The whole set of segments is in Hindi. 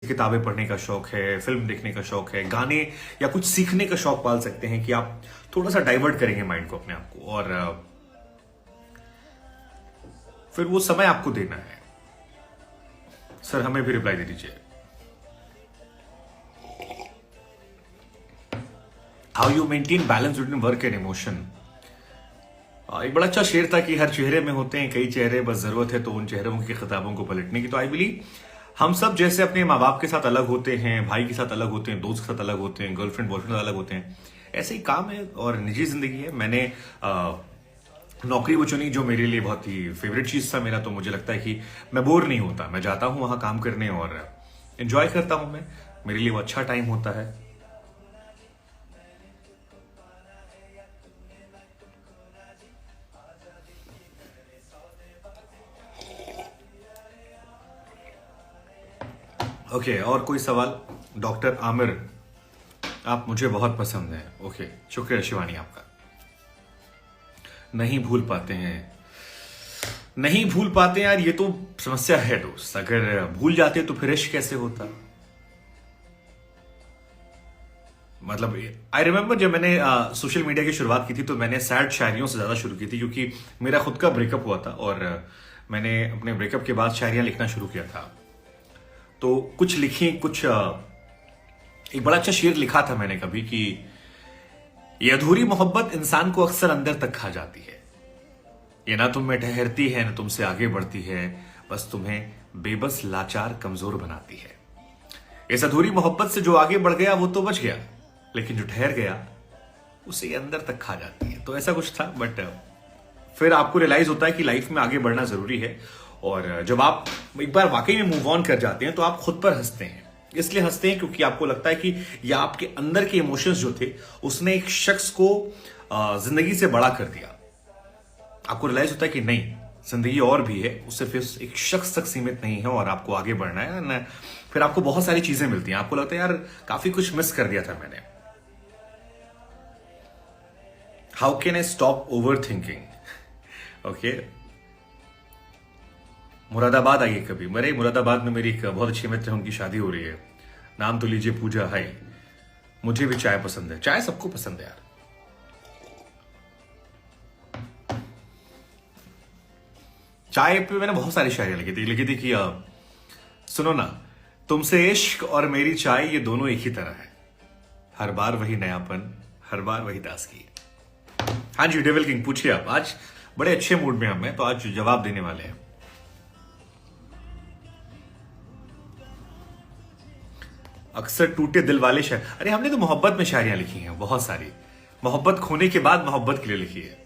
किताबें पढ़ने का शौक है, फिल्म देखने का शौक है, गाने या कुछ सीखने का शौक पाल सकते हैं कि आप थोड़ा सा डाइवर्ट करेंगे माइंड को अपने आप को। और फिर वो समय आपको देना है। सर हमें भी रिप्लाई दे दीजिए। How you maintain balance between work and emotion. एक बड़ा अच्छा शेर था कि हर चेहरे में होते हैं कई चेहरे, बस जरूरत है तो उन चेहरों की किताबों को पलटने की। तो आई बिलीव हम सब जैसे अपने माँ बाप के साथ अलग होते हैं, भाई के साथ अलग होते हैं, दोस्त के साथ अलग होते हैं, गर्लफ्रेंड बॉयफ्रेंड अलग होते हैं, ऐसे ही काम है और निजी जिंदगी है। मैंने नौकरी वो चुनी जो मेरे लिए बहुत ही फेवरेट चीज था मेरा। तो मुझे लगता है कि मैं बोर नहीं होता, मैं जाता हूं वहां काम करने और एंजॉय करता हूं। मैं मेरे लिए वो अच्छा टाइम होता है। ओके और कोई सवाल। डॉक्टर आमिर, आप मुझे बहुत पसंद हैं। ओके शुक्रिया शिवानी आपका। नहीं भूल पाते हैं, नहीं भूल पाते यार, ये तो समस्या है दोस्त। अगर भूल जाते तो फिर इश्क कैसे होता। मतलब आई रिमेम्बर जब मैंने सोशल मीडिया की शुरुआत की थी तो मैंने सैड शायरियों से ज्यादा शुरू की थी, क्योंकि मेरा खुद का ब्रेकअप हुआ था और मैंने अपने ब्रेकअप के बाद शायरियां लिखना शुरू किया था। तो कुछ लिखी, कुछ एक बड़ा अच्छा शेर लिखा था मैंने कभी कि ये अधूरी मोहब्बत इंसान को अक्सर अंदर तक खा जाती है। ये ना तुम में ठहरती है ना तुमसे आगे बढ़ती है, बस तुम्हें बेबस लाचार कमजोर बनाती है। इस अधूरी मोहब्बत से जो आगे बढ़ गया वो तो बच गया, लेकिन जो ठहर गया उसे ये अंदर तक खा जाती है। तो ऐसा कुछ था। बट फिर आपको रियलाइज होता है कि लाइफ में आगे बढ़ना जरूरी है। और जब आप एक बार वाकई में मूव ऑन कर जाते हैं तो आप खुद पर हंसते हैं। इसलिए हंसते हैं क्योंकि आपको लगता है कि या आपके अंदर के इमोशंस जो थे उसने एक शख्स को जिंदगी से बड़ा कर दिया। आपको रियलाइज होता है कि नहीं, जिंदगी और भी है, उससे फिर एक शख्स तक सीमित नहीं है और आपको आगे बढ़ना है ना। फिर आपको बहुत सारी चीजें मिलती हैं, आपको लगता है यार काफी कुछ मिस कर दिया था मैंने। How can I stop over thinking. Okay Moradabad आइए कभी। मेरे मुरादाबाद में मेरी एक बहुत अच्छी मित्र है, उनकी शादी हो रही है। नाम तो लीजिए पूजा। हाय, मुझे भी चाय पसंद है। चाय सबको पसंद है यार। चाय पे मैंने बहुत सारी शायरियां लिखी थी कि सुनो ना, तुमसे इश्क और मेरी चाय ये दोनों एक ही तरह है। हर बार वही नयापन, हर बार वही ताजगी। हाँ जी डेविल किंग, पूछिए आप। आज बड़े अच्छे मूड में हम हैं तो आज जवाब देने वाले हैं। अक्सर टूटे दिल वाले शायर। अरे हमने तो मोहब्बत में शायरियां लिखी हैं बहुत सारी। मोहब्बत खोने के बाद मोहब्बत के लिए लिखी है।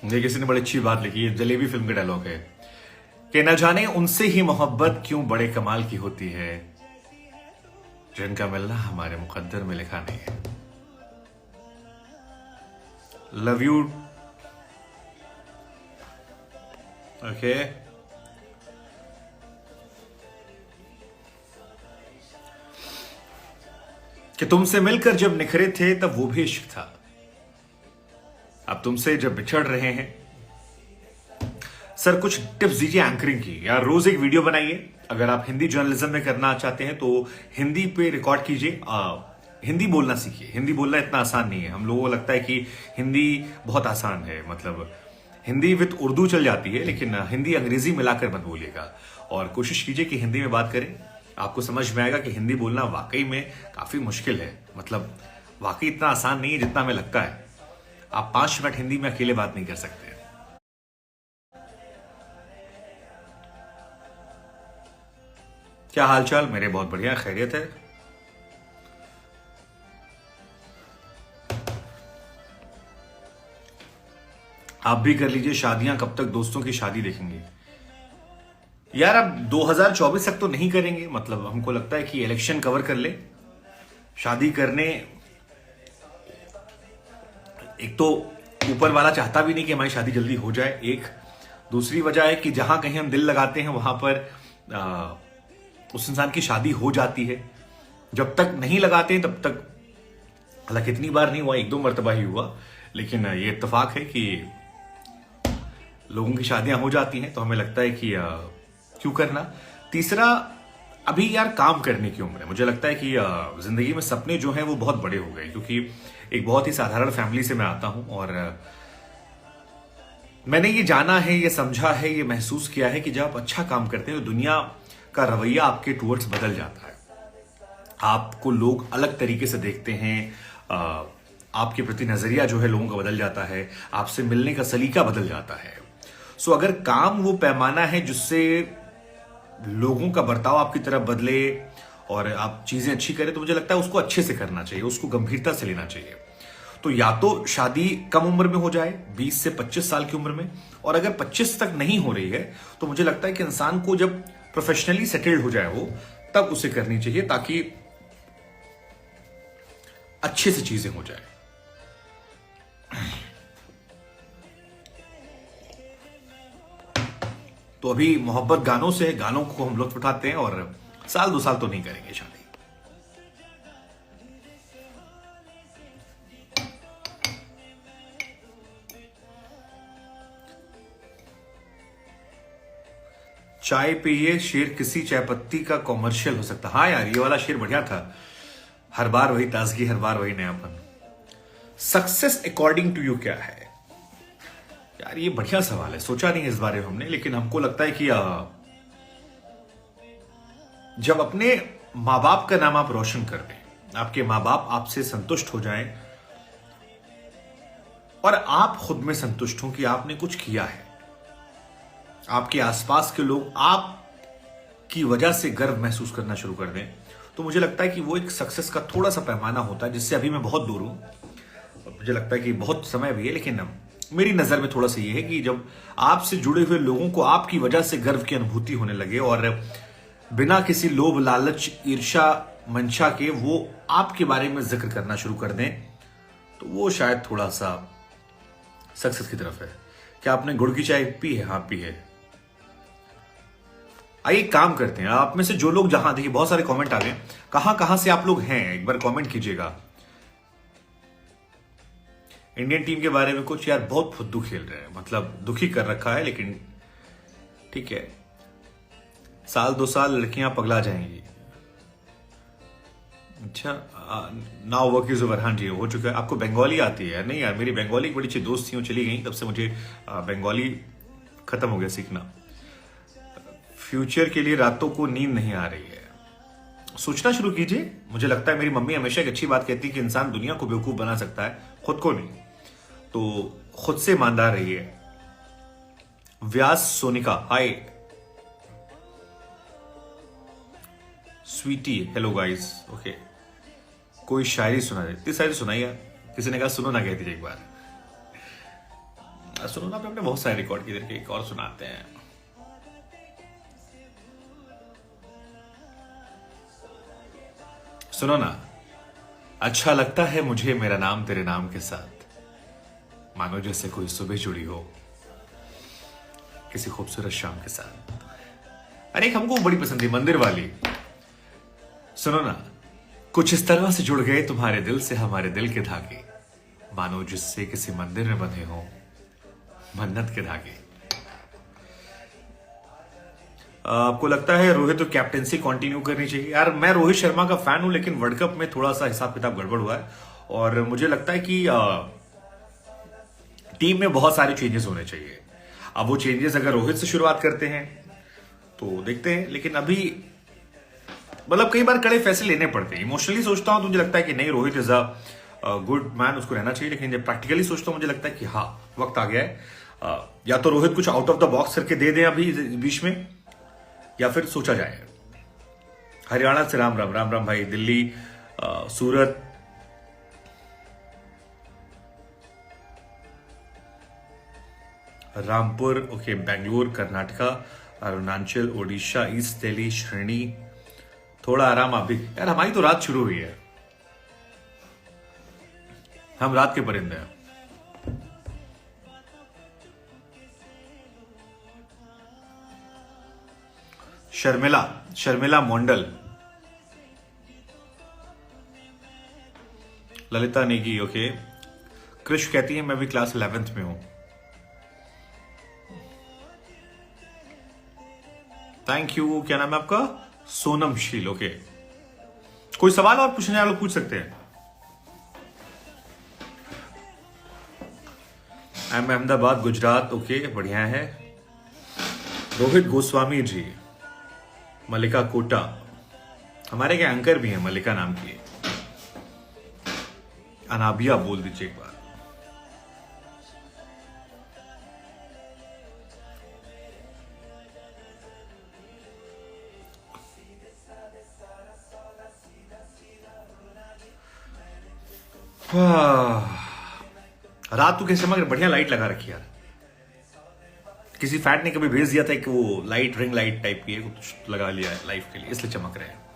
ये किसी ने बड़ी अच्छी बात लिखी है, जलेबी फिल्म का डायलॉग है कि न जाने उनसे ही मोहब्बत क्यों बड़े कमाल की होती है, जिनका मिलना हमारे मुकद्दर में लिखा नहीं है। Love you. ओके कि तुमसे मिलकर जब निखरे थे तब वो भी इश्क था, अब तुमसे जब बिछड़ रहे हैं। सर कुछ टिप्स दीजिए एंकरिंग की। यार रोज एक वीडियो बनाइए। अगर आप हिंदी जर्नलिज्म में करना चाहते हैं तो हिंदी पे रिकॉर्ड कीजिए। हिंदी बोलना सीखिए। हिंदी बोलना इतना आसान नहीं है। हम लोगों को लगता है कि हिंदी बहुत आसान है, मतलब हिंदी विद उर्दू चल जाती है, लेकिन हिंदी अंग्रेजी मिलाकर मत बोलिएगा। और कोशिश कीजिए कि हिंदी में बात करें। आपको समझ में आएगा कि हिंदी बोलना वाकई में काफी मुश्किल है, मतलब वाकई इतना आसान नहीं है जितना हमें लगता है। आप 5 मिनट हिंदी में अकेले बात नहीं कर सकते। क्या हालचाल? मेरे बहुत बढ़िया, खैरियत है। आप भी कर लीजिए शादियां। कब तक दोस्तों की शादी देखेंगे? यार अब 2024 तक तो नहीं करेंगे, मतलब हमको लगता है कि इलेक्शन कवर कर ले। शादी करने, एक तो ऊपर वाला चाहता भी नहीं कि हमारी शादी जल्दी हो जाए। एक दूसरी वजह है कि जहां कहीं हम दिल लगाते हैं वहां पर उस इंसान की शादी हो जाती है। जब तक नहीं लगाते तब तक, हालांकि इतनी बार नहीं हुआ, एक दो मरतबा ही हुआ, लेकिन ये इत्तेफाक है कि लोगों की शादियां हो जाती हैं तो हमें लगता है कि क्यों करना। तीसरा, अभी यार काम करने की उम्र है। मुझे लगता है कि जिंदगी में सपने जो हैं वो बहुत बड़े हो गए, क्योंकि एक बहुत ही साधारण फैमिली से मैं आता हूं और मैंने ये जाना है, ये समझा है, ये महसूस किया है कि जब आप अच्छा काम करते हैं तो दुनिया का रवैया आपके टूवर्ड्स बदल जाता है। आपको लोग अलग तरीके से देखते हैं, आपके प्रति नजरिया जो है लोगों का बदल जाता है, आपसे मिलने का सलीका बदल जाता है। सो अगर काम वो पैमाना है जिससे लोगों का बर्ताव आपकी तरफ बदले और आप चीजें अच्छी करें, तो मुझे लगता है उसको अच्छे से करना चाहिए, उसको गंभीरता से लेना चाहिए। तो या तो शादी कम उम्र में हो जाए, 20 से 25 साल की उम्र में, और अगर 25 तक नहीं हो रही है तो मुझे लगता है कि इंसान को जब प्रोफेशनली सेटल्ड हो जाए वो, तब उसे करनी चाहिए, ताकि अच्छे से चीजें हो जाए। तो अभी मोहब्बत गानों से, गानों को हम लुत्फ उठाते हैं और साल 2 साल तो नहीं करेंगे शादी। चाय पिए शेर किसी चाय पत्ती का कॉमर्शियल हो सकता। हाँ यार, ये वाला शेर बढ़िया था। हर बार वही ताजगी, हर बार वही नयापन। सक्सेस अकॉर्डिंग टू यू क्या है? यार ये बढ़िया सवाल है, सोचा नहीं इस बारे में हमने, लेकिन हमको लगता है कि जब अपने माँ बाप का नाम आप रोशन कर दें, आपके माँ बाप आपसे संतुष्ट हो जाएं और आप खुद में संतुष्ट हो कि आपने कुछ किया है, आपके आसपास के लोग आपकी वजह से गर्व महसूस करना शुरू कर दें, तो मुझे लगता है कि वो एक सक्सेस का थोड़ा सा पैमाना होता है, जिससे अभी मैं बहुत दूर हूं। मुझे लगता है कि बहुत समय भी है, लेकिन मेरी नजर में थोड़ा सा ये है कि जब आपसे जुड़े हुए लोगों को आपकी वजह से गर्व की अनुभूति होने लगे और बिना किसी लोभ लालच ईर्षा मंशा के वो आपके बारे में जिक्र करना शुरू कर दें, तो वो शायद थोड़ा सा सक्सेस की तरफ है। क्या आपने गुड़ की चाय पी है? हाँ पी है। आइए काम करते हैं। आप में से जो लोग, जहां देखिए बहुत सारे कमेंट आ गए, कहां कहां से आप लोग हैं एक बार कमेंट कीजिएगा। इंडियन टीम के बारे में कुछ, यार बहुत फुद्दू खेल रहे हैं, मतलब दुखी कर रखा है, लेकिन ठीक है, साल 2 साल लड़कियां पगला जाएंगी। अच्छा, नाउ वर्क इज ओवर। हाँ जी, हो चुका है। आपको बंगाली आती है? नहीं यार, मेरी बंगाली एक बड़ी अच्छी दोस्त थी, वो चली गई, तब से मुझे बंगाली खत्म हो गया सीखना। फ्यूचर के लिए रातों को नींद नहीं आ रही है, सोचना शुरू कीजिए। मुझे लगता है मेरी मम्मी हमेशा एक अच्छी बात कहती है कि इंसान दुनिया को बेवकूफ बना सकता है, खुद को नहीं। तो खुद से ईमानदार रहिए। Vyas Sonika, hi. Sweety, hello guys. Okay, कोई शायरी सुना दे। इतनी शायरी सुनाई यार, किसी ने कहा सुनो ना, कहती एक बार। सुनो ना पे अपने बहुत सारे रिकॉर्ड की, देर एक और सुनाते हैं। सुनो ना। अच्छा लगता है मुझे मेरा नाम तेरे नाम के साथ, मानो जैसे कोई सुबह जुड़ी हो किसी खूबसूरत शाम के साथ। अरे हमको बड़ी पसंद है, मंदिर वाली। सुनो ना। कुछ इस तरह से जुड़ गए तुम्हारे दिल से हमारे दिल के धागे, मानो जिससे किसी मंदिर में बंधे हो मन्नत के धागे। आपको लगता है रोहित तो कैप्टेंसी कंटिन्यू करनी चाहिए? यार मैं रोहित शर्मा का फैन हूं, लेकिन वर्ल्ड कप में थोड़ा सा हिसाब किताब गड़बड़ हुआ है और मुझे लगता है कि टीम में बहुत सारे चेंजेस होने चाहिए। अब वो चेंजेस अगर रोहित से शुरुआत करते हैं तो देखते हैं, लेकिन अभी मतलब कई बार कड़े फैसले लेने पड़ते हैं। इमोशनली सोचता हूं तो मुझे लगता है कि नहीं, Rohit is a good man, उसको रहना चाहिए, लेकिन जब प्रैक्टिकली सोचता हूं मुझे लगता है कि हाँ वक्त आ गया है, या तो रोहित कुछ आउट ऑफ द बॉक्स करके दे दें अभी बीच में, या फिर सोचा जाए। हरियाणा से राम राम। राम राम भाई। दिल्ली, सूरत, रामपुर, ओके, बेंगलुरु, कर्नाटका, अरुणाचल, ओडिशा, ईस्ट दिल्ली, श्रेणी। थोड़ा आराम आप भी। यार हमारी तो रात शुरू हुई है, हम रात के परिंदे हैं। शर्मिला, शर्मिला मोंडल, ललिता नेगी, ओके। कृष कहती है मैं भी क्लास 11th में हूं। Thank you. क्या नाम है आपका? सोनम शील, ओके। कोई सवाल और पूछने वाले पूछ सकते हैं। I am Ahmedabad, Gujarat, okay, बढ़िया है। रोहित गोस्वामी जी, मल्लिका कोटा, हमारे के एंकर भी हैं मल्लिका नाम की। अनाबिया बोल दीजिए एक बार। रात तो कैसे मगर बढ़िया लाइट लगा रखी यार। किसी फैट ने कभी भेज दिया था कि वो लाइट रिंग लाइट टाइप की है, कुछ लगा लिया है लाइफ के लिए, इसलिए चमक रहे हैं।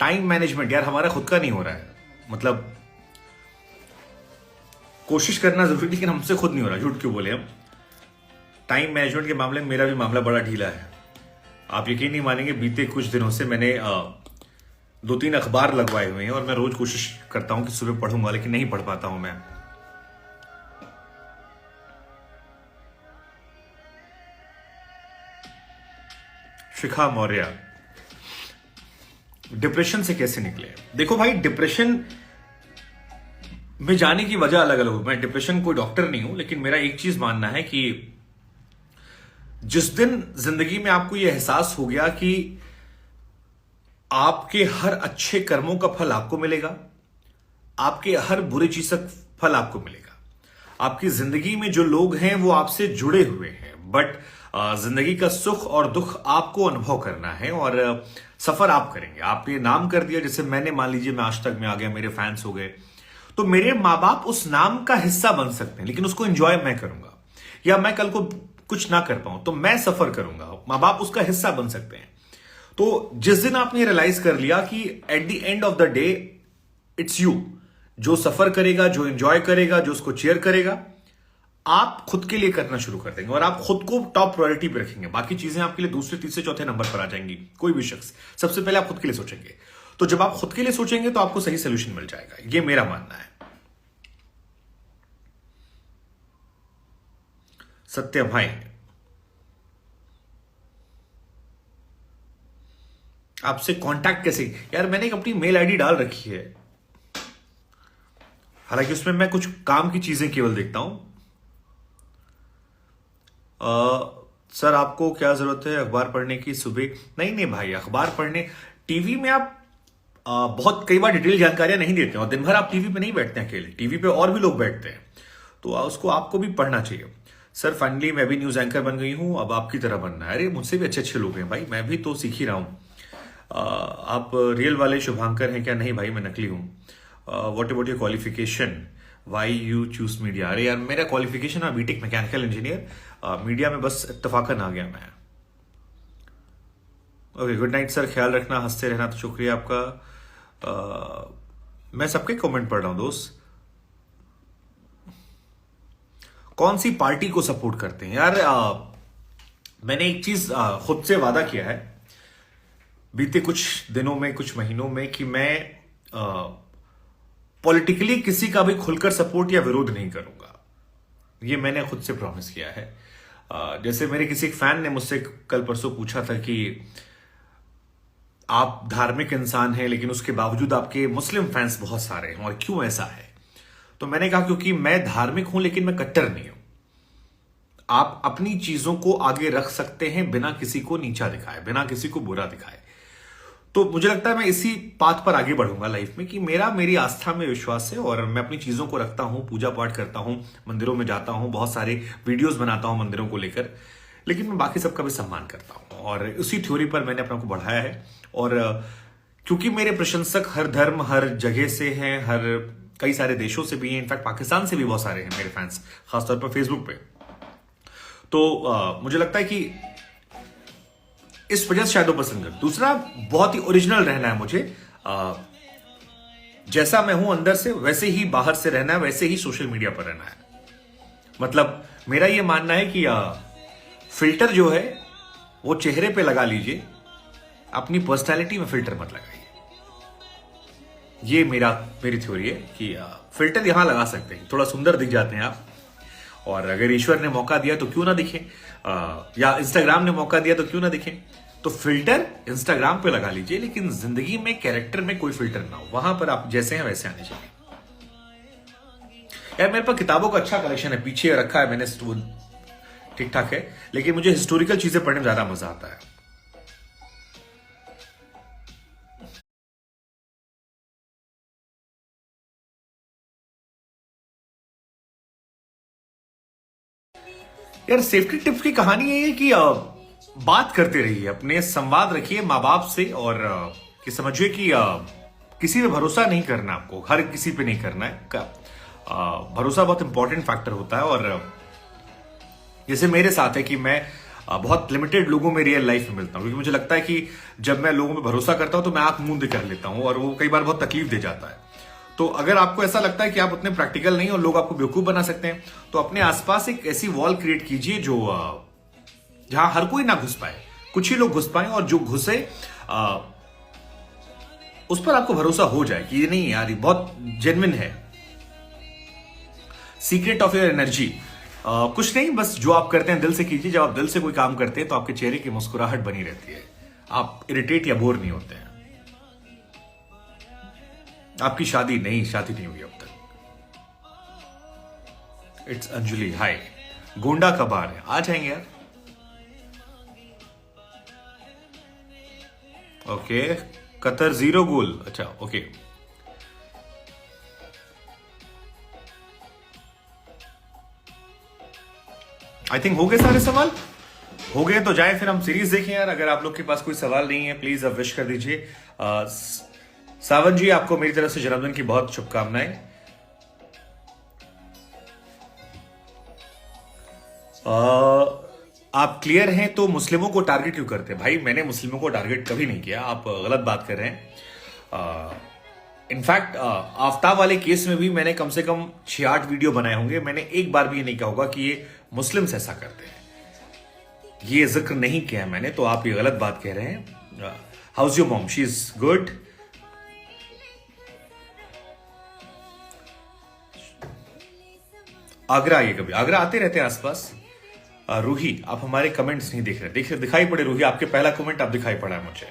टाइम मैनेजमेंट यार हमारा खुद का नहीं हो रहा है। मतलब कोशिश करना जरूरी, लेकिन हमसे खुद नहीं हो रहा। झूठ क्यों बोले हम। टाइम मैनेजमेंट के मामले में मेरा भी मामला बड़ा ढीला है। आप यकीन नहीं मानेंगे, बीते कुछ दिनों से मैंने 2-3 अखबार लगवाए हुए हैं और मैं रोज कोशिश करता हूं कि सुबह पढ़ूंगा, लेकिन नहीं पढ़ पाता हूं मैं। शिखा मौर्य, डिप्रेशन से कैसे निकले? देखो भाई, डिप्रेशन में जाने की वजह अलग अलग हो। मैं डिप्रेशन कोई डॉक्टर नहीं हूं, लेकिन मेरा एक चीज मानना है कि जिस दिन जिंदगी में आपको यह एहसास हो गया कि आपके हर अच्छे कर्मों का फल आपको मिलेगा, आपके हर बुरे चीज का फल आपको मिलेगा। आपकी जिंदगी में जो लोग हैं वो आपसे जुड़े हुए हैं, बट जिंदगी का सुख और दुख आपको अनुभव करना है और सफर आप करेंगे। आपने नाम कर दिया, जैसे मैंने, मान लीजिए मैं आज तक में आ गया, मेरे फैंस हो गए, तो मेरे माँ बाप उस नाम का हिस्सा बन सकते हैं, लेकिन उसको एंजॉय मैं करूंगा। या मैं कल को कुछ ना कर पाऊं तो मैं सफर करूंगा, मां बाप उसका हिस्सा बन सकते हैं। तो जिस दिन आपने रियलाइज कर लिया कि at the end of the day it's you, जो सफर करेगा, जो एंजॉय करेगा, जो उसको चेयर करेगा, आप खुद के लिए करना शुरू कर देंगे और आप खुद को टॉप प्रायोरिटी पे रखेंगे। बाकी चीजें आपके लिए दूसरे, तीसरे, चौथे नंबर पर आ जाएंगी। कोई भी शख्स, सबसे पहले आप खुद के लिए सोचेंगे। तो जब आप खुद के लिए सोचेंगे तो आपको सही सोल्यूशन मिल जाएगा, ये मेरा मानना है। सत्य भाई, आपसे कांटेक्ट कैसे? यार मैंने एक अपनी मेल आईडी डाल रखी है, हालांकि उसमें मैं कुछ काम की चीजें केवल देखता हूं। सर आपको क्या जरूरत है अखबार पढ़ने की सुबह? नहीं भाई, अखबार पढ़ने, टीवी में आप बहुत कई बार डिटेल जानकारियां नहीं देते हैं, और दिन भर आप टीवी पे नहीं बैठते हैं अकेले, टीवी पे और भी लोग बैठते हैं, तो उसको आपको भी पढ़ना चाहिए। सर फाइनली मैं भी न्यूज एंकर बन गई हूं, अब आपकी तरह बनना है। अरे मुझसे भी अच्छे अच्छे लोग हैं भाई, मैं भी तो सीख ही रहा हूं। आप रियल वाले शुभांकर हैं क्या? नहीं भाई, मैं नकली हूं। What about your qualification, why you choose media? अरे यार मेरा क्वालिफिकेशन है बीटेक मैकेनिकल इंजीनियर, मीडिया में बस इत्तेफाकन आ गया मैं। ओके, गुड नाइट सर, ख्याल रखना, हंसते रहना। तो शुक्रिया आपका। मैं सबके कमेंट पढ़ रहा हूं दोस्त। कौन सी पार्टी को सपोर्ट करते हैं? यार मैंने एक चीज खुद से वादा किया है बीते कुछ दिनों में, कुछ महीनों में, कि मैं पॉलिटिकली किसी का भी खुलकर सपोर्ट या विरोध नहीं करूंगा। ये मैंने खुद से प्रॉमिस किया है। जैसे मेरे किसी एक फैन ने मुझसे कल परसों पूछा था कि आप धार्मिक इंसान हैं लेकिन उसके बावजूद आपके मुस्लिम फैंस बहुत सारे हैं, और क्यों ऐसा है? तो मैंने कहा क्योंकि मैं धार्मिक हूं लेकिन मैं कट्टर नहीं हूं। आप अपनी चीजों को आगे रख सकते हैं बिना किसी को नीचा दिखाए, बिना किसी को बुरा दिखाए। तो मुझे लगता है मैं इसी पाथ पर आगे बढ़ूंगा लाइफ में, कि मेरी आस्था में विश्वास है और मैं अपनी चीजों को रखता हूं, पूजा पाठ करता हूं, मंदिरों में जाता हूं, बहुत सारे वीडियोस बनाता हूं मंदिरों को लेकर, लेकिन मैं बाकी सबका भी सम्मान करता हूं, और उसी थ्योरी पर मैंने अपने को बढ़ाया है। और क्योंकि मेरे प्रशंसक हर धर्म, हर जगह से हैं, हर कई सारे देशों से भी हैं, इनफैक्ट पाकिस्तान से भी बहुत सारे हैं मेरे फैंस, खासतौर पर फेसबुक पे। तो मुझे लगता है कि इस वजह से शायद वो पसंद कर। दूसरा, बहुत ही ओरिजिनल रहना है मुझे। जैसा मैं हूं अंदर से, वैसे ही बाहर से रहना है, वैसे ही सोशल मीडिया पर रहना है। मतलब मेरा ये मानना है कि फिल्टर जो है वो चेहरे पे लगा लीजिए, अपनी पर्सनैलिटी में फिल्टर मत लगाइए। ये मेरी थ्योरी है कि फिल्टर यहां लगा सकते हैं, थोड़ा सुंदर दिख जाते हैं आप। और अगर ईश्वर ने मौका दिया तो क्यों ना दिखें, या इंस्टाग्राम ने मौका दिया तो क्यों ना दिखें। तो फिल्टर इंस्टाग्राम पे लगा लीजिए, लेकिन जिंदगी में, कैरेक्टर में कोई फिल्टर ना हो। वहां पर आप जैसे हैं वैसे आने चाहिए। यार मेरे पास किताबों का अच्छा कलेक्शन है, पीछे रखा है मैंने, ठीक ठाक है, लेकिन मुझे हिस्टोरिकल चीजें पढ़ने में ज्यादा मजा आता है। यार सेफ्टी टिप्स की कहानी यही है कि बात करते रहिए, अपने संवाद रखिए माँ बाप से, और कि समझिए कि किसी पे भरोसा नहीं करना, आपको हर किसी पे नहीं करना है। भरोसा बहुत इंपॉर्टेंट फैक्टर होता है। और जैसे मेरे साथ है कि मैं बहुत लिमिटेड लोगों में रियल लाइफ में मिलता हूँ, क्योंकि मुझे लगता है कि जब मैं लोगों पे भरोसा करता हूँ तो मैं आंख मूंद कर लेता हूँ, और वो कई बार बहुत तकलीफ दे जाता है। तो अगर आपको ऐसा लगता है कि आप उतने प्रैक्टिकल नहीं और लोग आपको बेवकूफ बना सकते हैं, तो अपने आसपास एक ऐसी वॉल क्रिएट कीजिए जो जहां हर कोई ना घुस पाए, कुछ ही लोग घुस पाए, और जो घुसे उस पर आपको भरोसा हो जाए कि ये नहीं यार, ये बहुत जेन्युइन है। सीक्रेट ऑफ योर एनर्जी कुछ नहीं, बस जो आप करते हैं दिल से कीजिए। जब आप दिल से कोई काम करते हैं तो आपके चेहरे की मुस्कुराहट बनी रहती है, आप इरिटेट या बोर नहीं होते हैं। आपकी शादी नहीं हुई अब तक। इट्स अंजलि, हाय। गोंडा कब आ रहे हैं? आ जाएंगे यार। ओके, कतर 0 गोल, अच्छा ओके। आई थिंक हो गए सारे सवाल। हो गए तो जाए फिर हम सीरीज देखें यार। अगर आप लोग के पास कोई सवाल नहीं है, प्लीज अब विश कर दीजिए। सावन जी, आपको मेरी तरफ से जन्मदिन की बहुत शुभकामनाएं। आप क्लियर हैं तो मुस्लिमों को टारगेट क्यों करते हैं? भाई मैंने मुस्लिमों को टारगेट कभी नहीं किया, आप गलत बात कर रहे हैं। इनफैक्ट आफ्ताब वाले केस में भी मैंने कम से कम 6-8 वीडियो बनाए होंगे। मैंने एक बार भी ये नहीं कहा होगा कि ये मुस्लिम्स ऐसा करते हैं, ये जिक्र नहीं किया है मैंने, तो आप ये गलत बात कह रहे हैं। House your mom? She is good. Agra आइए कभी, आगरा आते रहते हैं आसपास। रूही, आप हमारे कमेंट्स नहीं देख रहे, दिखाई पड़े रूही, आपके पहला कमेंट आप दिखाई पड़ा है मुझे।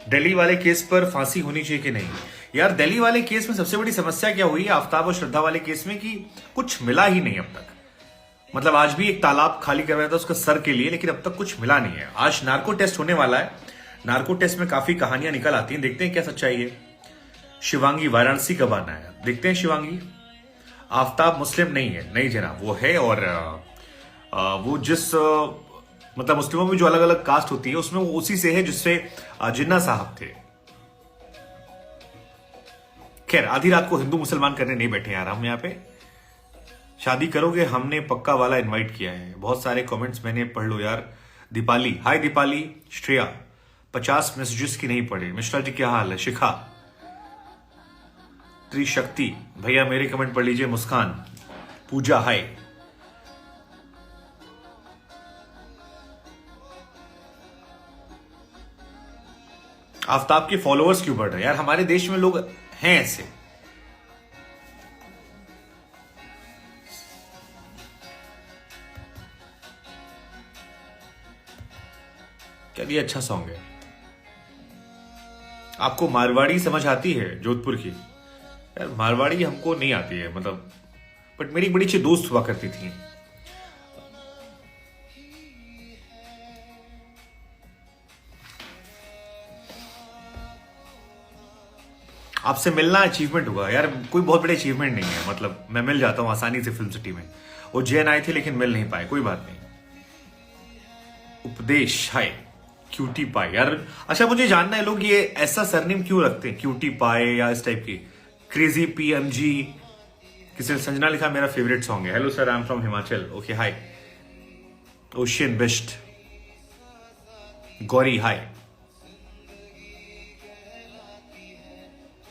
दिल्ली वाले केस पर फांसी होनी चाहिए कि नहीं? यार दिल्ली वाले केस में सबसे बड़ी समस्या क्या हुई है आफ्ताब और श्रद्धा वाले केस में, कि कुछ मिला ही नहीं अब तक। मतलब आज भी एक तालाब खाली करवाया था उसका सर के लिए, लेकिन अब तक कुछ मिला नहीं है। आज नार्को टेस्ट होने वाला है, नार्को टेस्ट में काफी कहानियां निकल आती हैं, देखते हैं क्या सच्चाई है। शिवांगी, वाराणसी कब आना है? देखते हैं शिवांगी। आफ्ताब मुस्लिम नहीं है, नहीं जनाब वो है। और वो जिस मतलब मुस्लिमों में जो अलग अलग कास्ट होती है उसमें वो उसी से है जिससे जिन्ना साहब थे। खैर, आधी रात को हिंदू मुसलमान करने नहीं बैठे यार हम यहाँ पे। शादी करोगे? हमने पक्का वाला इनवाइट किया है। बहुत सारे कमेंट्स मैंने पढ़ लो यार। दीपाली, हाय दीपाली। श्रेया, 50 मैसेजेस की नहीं पढ़े। मिश्रा जी क्या हाल है? शिखा, त्रिशक्ति भैया मेरे कमेंट पढ़ लीजिए। मुस्कान, पूजा, हाय। आफ्ताब के फॉलोअर्स क्यों बढ़ रहे हैं? यार हमारे देश में लोग हैं ऐसे। क्या ये अच्छा सॉन्ग है? आपको मारवाड़ी समझ आती है जोधपुर की? यार मारवाड़ी हमको नहीं आती है, मतलब बट मेरी बड़ी अच्छी दोस्त हुआ करती थी। आपसे मिलना अचीवमेंट हुआ यार, कोई बहुत बड़े अचीवमेंट नहीं है। मतलब मैं मिल जाता हूं आसानी से फिल्म सिटी में। वो जैन आए थे लेकिन मिल नहीं पाए, कोई बात नहीं। उपदेश, हाय। क्यूटी पाई यार, अच्छा मुझे जानना है लोग ये ऐसा सरनेम क्यों रखते हैं, क्यूटी पाए या इस टाइप की। क्रेजी पीएमजी, किसी ने संजना लिखा मेरा फेवरेट सॉन्ग है। Hello sir, I am from Himachal. Okay hi. Ocean best, Gauri hi.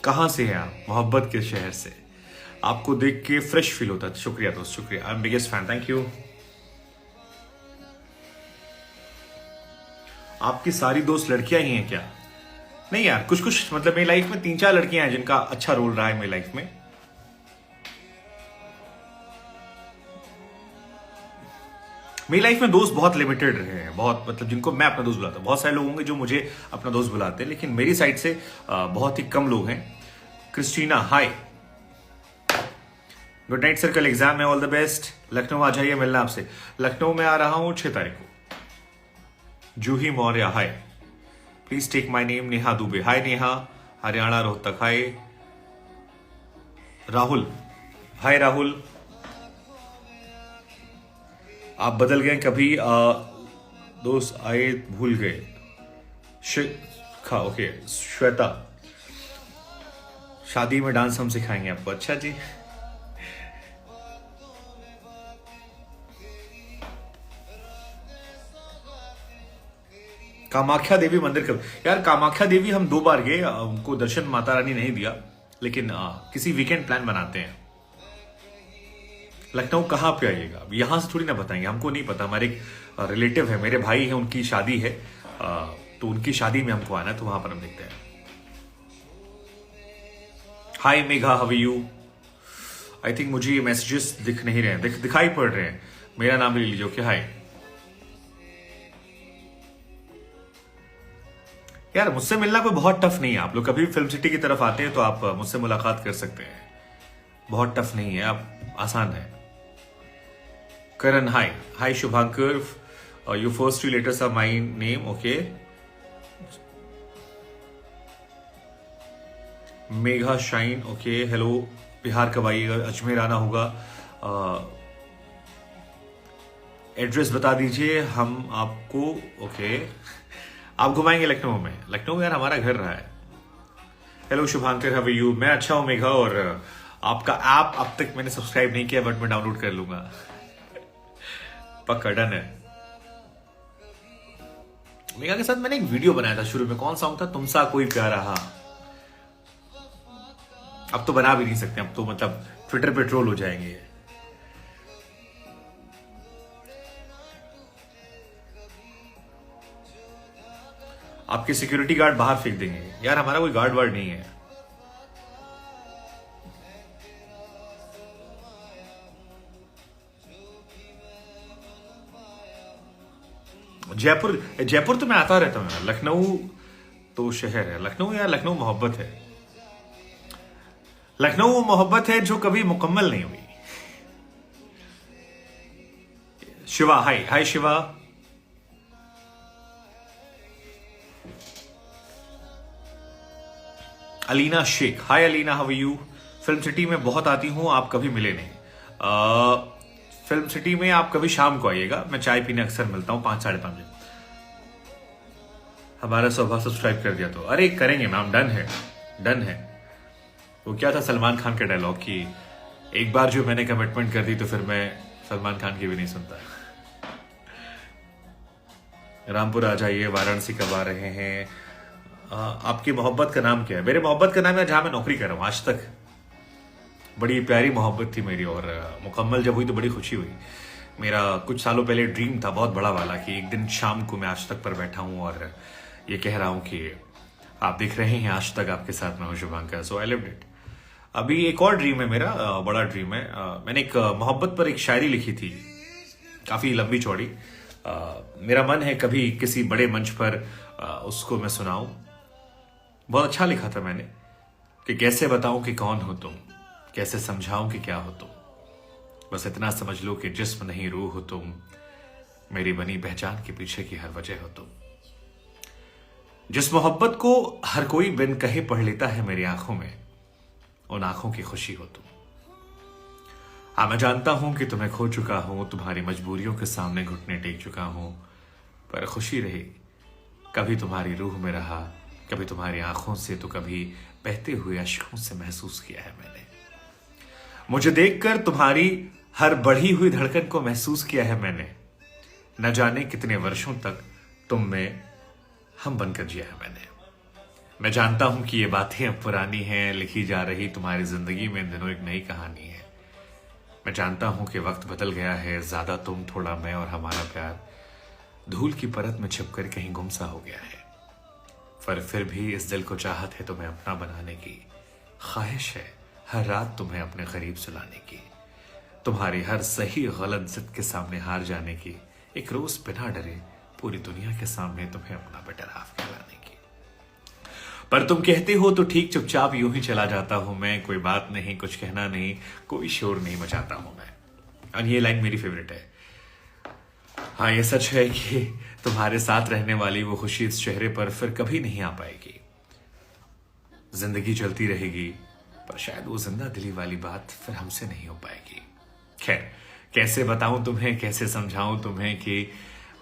कहां से हैं आप? मोहब्बत के शहर से। आपको देख के फ्रेश फील होता है। शुक्रिया दोस्त, शुक्रिया। I am biggest fan, thank you. आपकी सारी दोस्त लड़कियां ही हैं क्या? नहीं यार, कुछ कुछ मतलब मेरी लाइफ में 3-4 लड़कियां हैं जिनका अच्छा रोल रहा है मेरी लाइफ में। मेरी लाइफ में दोस्त बहुत लिमिटेड रहे हैं, बहुत मतलब जिनको मैं अपना दोस्त बुलाता हूँ। बहुत सारे लोग होंगे जो मुझे अपना दोस्त बुलाते हैं, लेकिन मेरी साइड से बहुत ही कम लोग हैं। क्रिस्टीना हाय, गुड नाइट सर, कल एग्जाम है, ऑल द बेस्ट। लखनऊ आ जाइए, मिलना आपसे। लखनऊ में आ रहा हूं 6 तारीख को। Juhi Maurya hi, please take my name. Neha Dubey hi, Neha Haryana Rohtak hi. Rahul hi, Rahul आप बदल गए कभी, दोस्त आए भूल गए। शिखा ओके, श्वेता शादी में डांस हम सिखाएंगे आपको। अच्छा जी। कामाख्या देवी मंदिर कब? यार कामाख्या देवी हम 2 बार गए, उनको दर्शन माता रानी नहीं दिया, लेकिन किसी वीकेंड प्लान बनाते हैं। लखनऊ कहाँ पे आइएगा? यहां से थोड़ी ना बताएंगे, हमको नहीं पता। हमारे एक रिलेटिव है, मेरे भाई है, उनकी शादी है, तो उनकी शादी में हमको आना है, तो वहां पर हम देखते हैं। Hi Megha, how are you? I think मुझे ये मैसेजेस दिख नहीं रहे हैं, दिखाई पड़ रहे हैं। मेरा नाम ले लीजिए। Okay hi. यार मुझसे मिलना कोई बहुत टफ नहीं है। आप लोग कभी फिल्म सिटी की तरफ आते हैं तो आप मुझसे मुलाकात कर सकते हैं, बहुत टफ नहीं है, आप आसान है। Karan hi, hi Shubhankar, your first 3 letters are my name. Okay. Megha shine okay, hello. Bihar कब आइएगा? अजमेर आना होगा। एड्रेस बता दीजिए हम आपको। ओके, आप घुमाएंगे लखनऊ में? लखनऊ यार हमारा घर रहा है। Hello Shubhankar, how are you? मैं अच्छा हूं मेघा, और आपका ऐप अब तक मैंने सब्सक्राइब नहीं किया, बट मैं डाउनलोड कर लूंगा। पक्का डन है। मेघा के साथ मैंने एक वीडियो बनाया था शुरू में, कौन सॉन्ग था? तुमसा कोई प्यारा हा। अब तो बना भी नहीं सकते, अब तो मतलब ट्विटर पे ट्रोल हो जाएंगे। आपके सिक्योरिटी गार्ड बाहर फेंक देंगे। यार हमारा कोई गार्ड वार्ड नहीं है। जयपुर तो मैं आता रहता हूं। लखनऊ तो शहर है, लखनऊ यार, लखनऊ मोहब्बत है। लखनऊ वो मोहब्बत है जो कभी मुकम्मल नहीं हुई। Shiva hi, hi Shiva. Alina Shaikh hi, Alina how are you? Film city में बहुत आती हूं, आप कभी मिले नहीं। फिल्म सिटी में आप कभी शाम को आइएगा, मैं चाय पीने अक्सर मिलता हूं 5-5:30 बजे। हमारा स्वभाव सब्सक्राइब कर दिया तो? अरे करेंगे मैम, डन है, डन है। वो क्या था सलमान खान के डायलॉग की, एक बार जो मैंने कमिटमेंट कर दी तो फिर मैं सलमान खान की भी नहीं सुनता। रामपुर आ जाइए, वाराणसी कब आ रहे हैं? आपकी मोहब्बत का नाम क्या है? मेरे मोहब्बत का नाम है जहां मैं नौकरी कर रहा हूं। आज तक बड़ी प्यारी मोहब्बत थी मेरी, और मुकम्मल जब हुई तो बड़ी खुशी हुई। मेरा कुछ सालों पहले ड्रीम था बहुत बड़ा वाला कि एक दिन शाम को मैं आज तक पर बैठा हूं और ये कह रहा हूं कि आप देख रहे हैं आज तक आपके साथ मैं हूं शुभांकर। सो आई लिव्ड इट। अभी एक और ड्रीम है मेरा, बड़ा ड्रीम है। मैंने एक मोहब्बत पर एक शायरी लिखी थी, काफी लंबी चौड़ी। मेरा मन है कभी किसी बड़े मंच पर उसको मैं सुनाऊं। बहुत अच्छा लिखा था मैंने कि कैसे बताऊं कि कौन हो तुम, कैसे समझाऊं कि क्या हो तुम, बस इतना समझ लो कि जिस्म नहीं रूह हो तुम, मेरी बनी पहचान के पीछे की हर वजह हो तुम। जिस मोहब्बत को हर कोई बिन कहे पढ़ लेता है मेरी आंखों में, उन आंखों की खुशी हो तुम। हाँ मैं जानता हूं कि तुम्हें खो चुका हूं, तुम्हारी मजबूरियों के सामने घुटने टेक चुका हूं, पर खुशी रही कभी तुम्हारी रूह में रहा, कभी तुम्हारी आंखों से तो कभी बहते हुए अश्कों से महसूस किया है मैंने। मुझे देखकर तुम्हारी हर बढ़ी हुई धड़कन को महसूस किया है मैंने। न जाने कितने वर्षों तक तुम में हम बनकर जिया है मैंने। मैं जानता हूं कि ये बातें अब पुरानी हैं, लिखी जा रही तुम्हारी जिंदगी में इन दिनों एक नई कहानी है। मैं जानता हूं कि वक्त बदल गया है, ज्यादा तुम थोड़ा मैं, और हमारा प्यार धूल की परत में छिपकर कहीं गुमसा हो गया है। पर फिर भी इस दिल को चाहत है तुम्हें अपना बनाने की, ख्वाहिश है हर रात तुम्हें अपने करीब सुलाने की, तुम्हारी हर सही गलत जिद के सामने हार जाने की, एक रोज बिना डरे पूरी दुनिया के सामने तुम्हें अपना बेटरहाफ कहलाने की। पर तुम कहते हो तो ठीक, चुपचाप यूं ही चला जाता हूं मैं, कोई बात नहीं, कुछ कहना नहीं, कोई शोर नहीं मचाता हूं मैं। और ये लाइन मेरी फेवरेट है। हाँ, ये सच है कि तुम्हारे साथ रहने वाली वो खुशी इस चेहरे पर फिर कभी नहीं आ पाएगी। जिंदगी चलती रहेगी पर शायद वो जिंदा दिली वाली बात फिर हमसे नहीं हो पाएगी। खैर, कैसे बताऊं तुम्हें, कैसे समझाऊं तुम्हें कि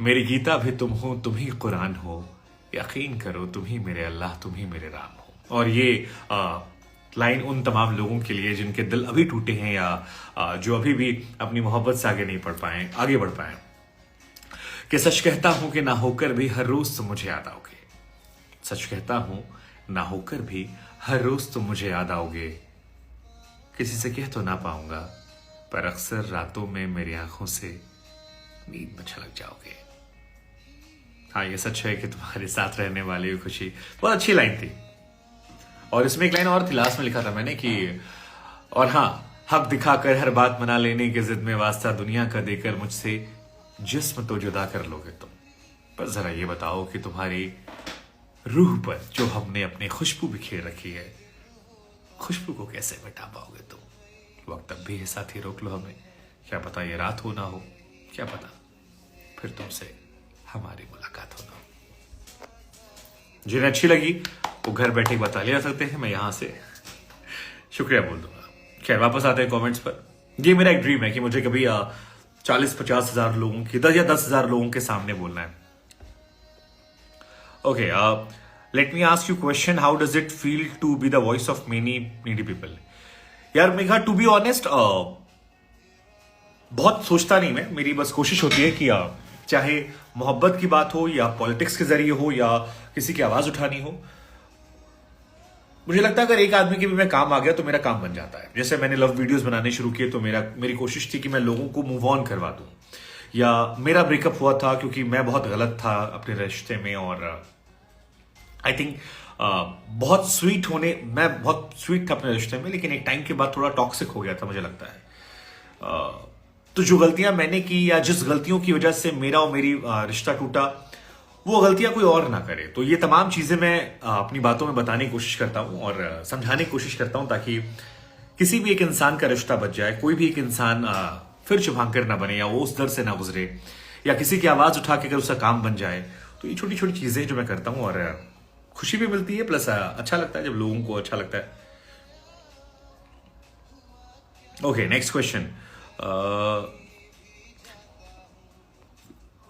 मेरी गीता भी तुम हो, तुम ही कुरान हो, यकीन करो तुम ही मेरे अल्लाह, तुम ही मेरे राम हो। और ये लाइन उन तमाम लोगों के लिए जिनके दिल अभी टूटे हैं या जो अभी भी अपनी मोहब्बत से आगे बढ़ पाए। कि सच कहता हूं कि ना होकर भी हर रोज तुम मुझे याद आओगे। सच कहता हूं ना होकर भी हर रोज तुम मुझे याद आओगे। किसी से कह तो ना पाऊंगा पर अक्सर रातों में मेरी आंखों से नींद में छलक जाओगे। हाँ, ये सच है कि तुम्हारे साथ रहने वाली खुशी, बहुत अच्छी लाइन थी। और इसमें एक लाइन और थी, लास्ट में लिखा था मैंने कि और हाँ, हक दिखाकर हर बात मना लेने की जिद में वास्ता दुनिया का देकर मुझसे जिस्म तो जुदा कर लोगे तुम। पर जरा ये बताओ कि तुम्हारी रूह पर जो हमने अपनी खुशबू बिखेर रखी है, खुशबू को कैसे मिटा पाओगे तुम। वक्त अब भी है साथी, रोक लो हमें, क्या पता ये रात हो ना हो, क्या पता फिर तुमसे हमारी मुलाकात हो ना हो। जिन्हें अच्छी लगी वो घर बैठे बता ले सकते हैं, मैं यहां से शुक्रिया बोल दूंगा। खैर, वापस आते हैं कमेंट्स पर। ये मेरा एक ड्रीम है कि मुझे कभी 40-50 हजार लोगों की 10 या 10,000 लोगों के सामने बोलना है। Okay, let me ask you question, how does it feel to be the voice of many needy people. यार मेघा, टू बी ऑनेस्ट, बहुत सोचता नहीं मैं, मेरी बस कोशिश होती है कि चाहे मोहब्बत की बात हो या पॉलिटिक्स के जरिए हो या किसी की आवाज उठानी हो, मुझे लगता है अगर एक आदमी के भी मैं काम आ गया तो मेरा काम बन जाता है। जैसे मैंने लव वीडियोस बनाने शुरू किए तो मेरी कोशिश थी कि मैं लोगों को मूव ऑन करवा दूं। या मेरा ब्रेकअप हुआ था क्योंकि मैं बहुत गलत था अपने रिश्ते में, और आई थिंक मैं बहुत स्वीट था अपने रिश्ते में, लेकिन एक टाइम के बाद थोड़ा टॉक्सिक हो गया था मुझे लगता है। तो जो गलतियां मैंने की या जिस गलतियों की वजह से मेरा और मेरी रिश्ता टूटा, वो गलतियां कोई और ना करे। तो ये तमाम चीजें मैं अपनी बातों में बताने की कोशिश करता हूं और समझाने की कोशिश करता हूं, ताकि किसी भी एक इंसान का रिश्ता बच जाए, कोई भी एक इंसान फिर शुभांकर ना बने या वो उस दर से ना गुजरे, या किसी की आवाज उठा के अगर उसका काम बन जाए। तो ये छोटी छोटी चीजें जो मैं करता हूं और खुशी भी मिलती है, प्लस अच्छा लगता है जब लोगों को अच्छा लगता है। Okay, next question.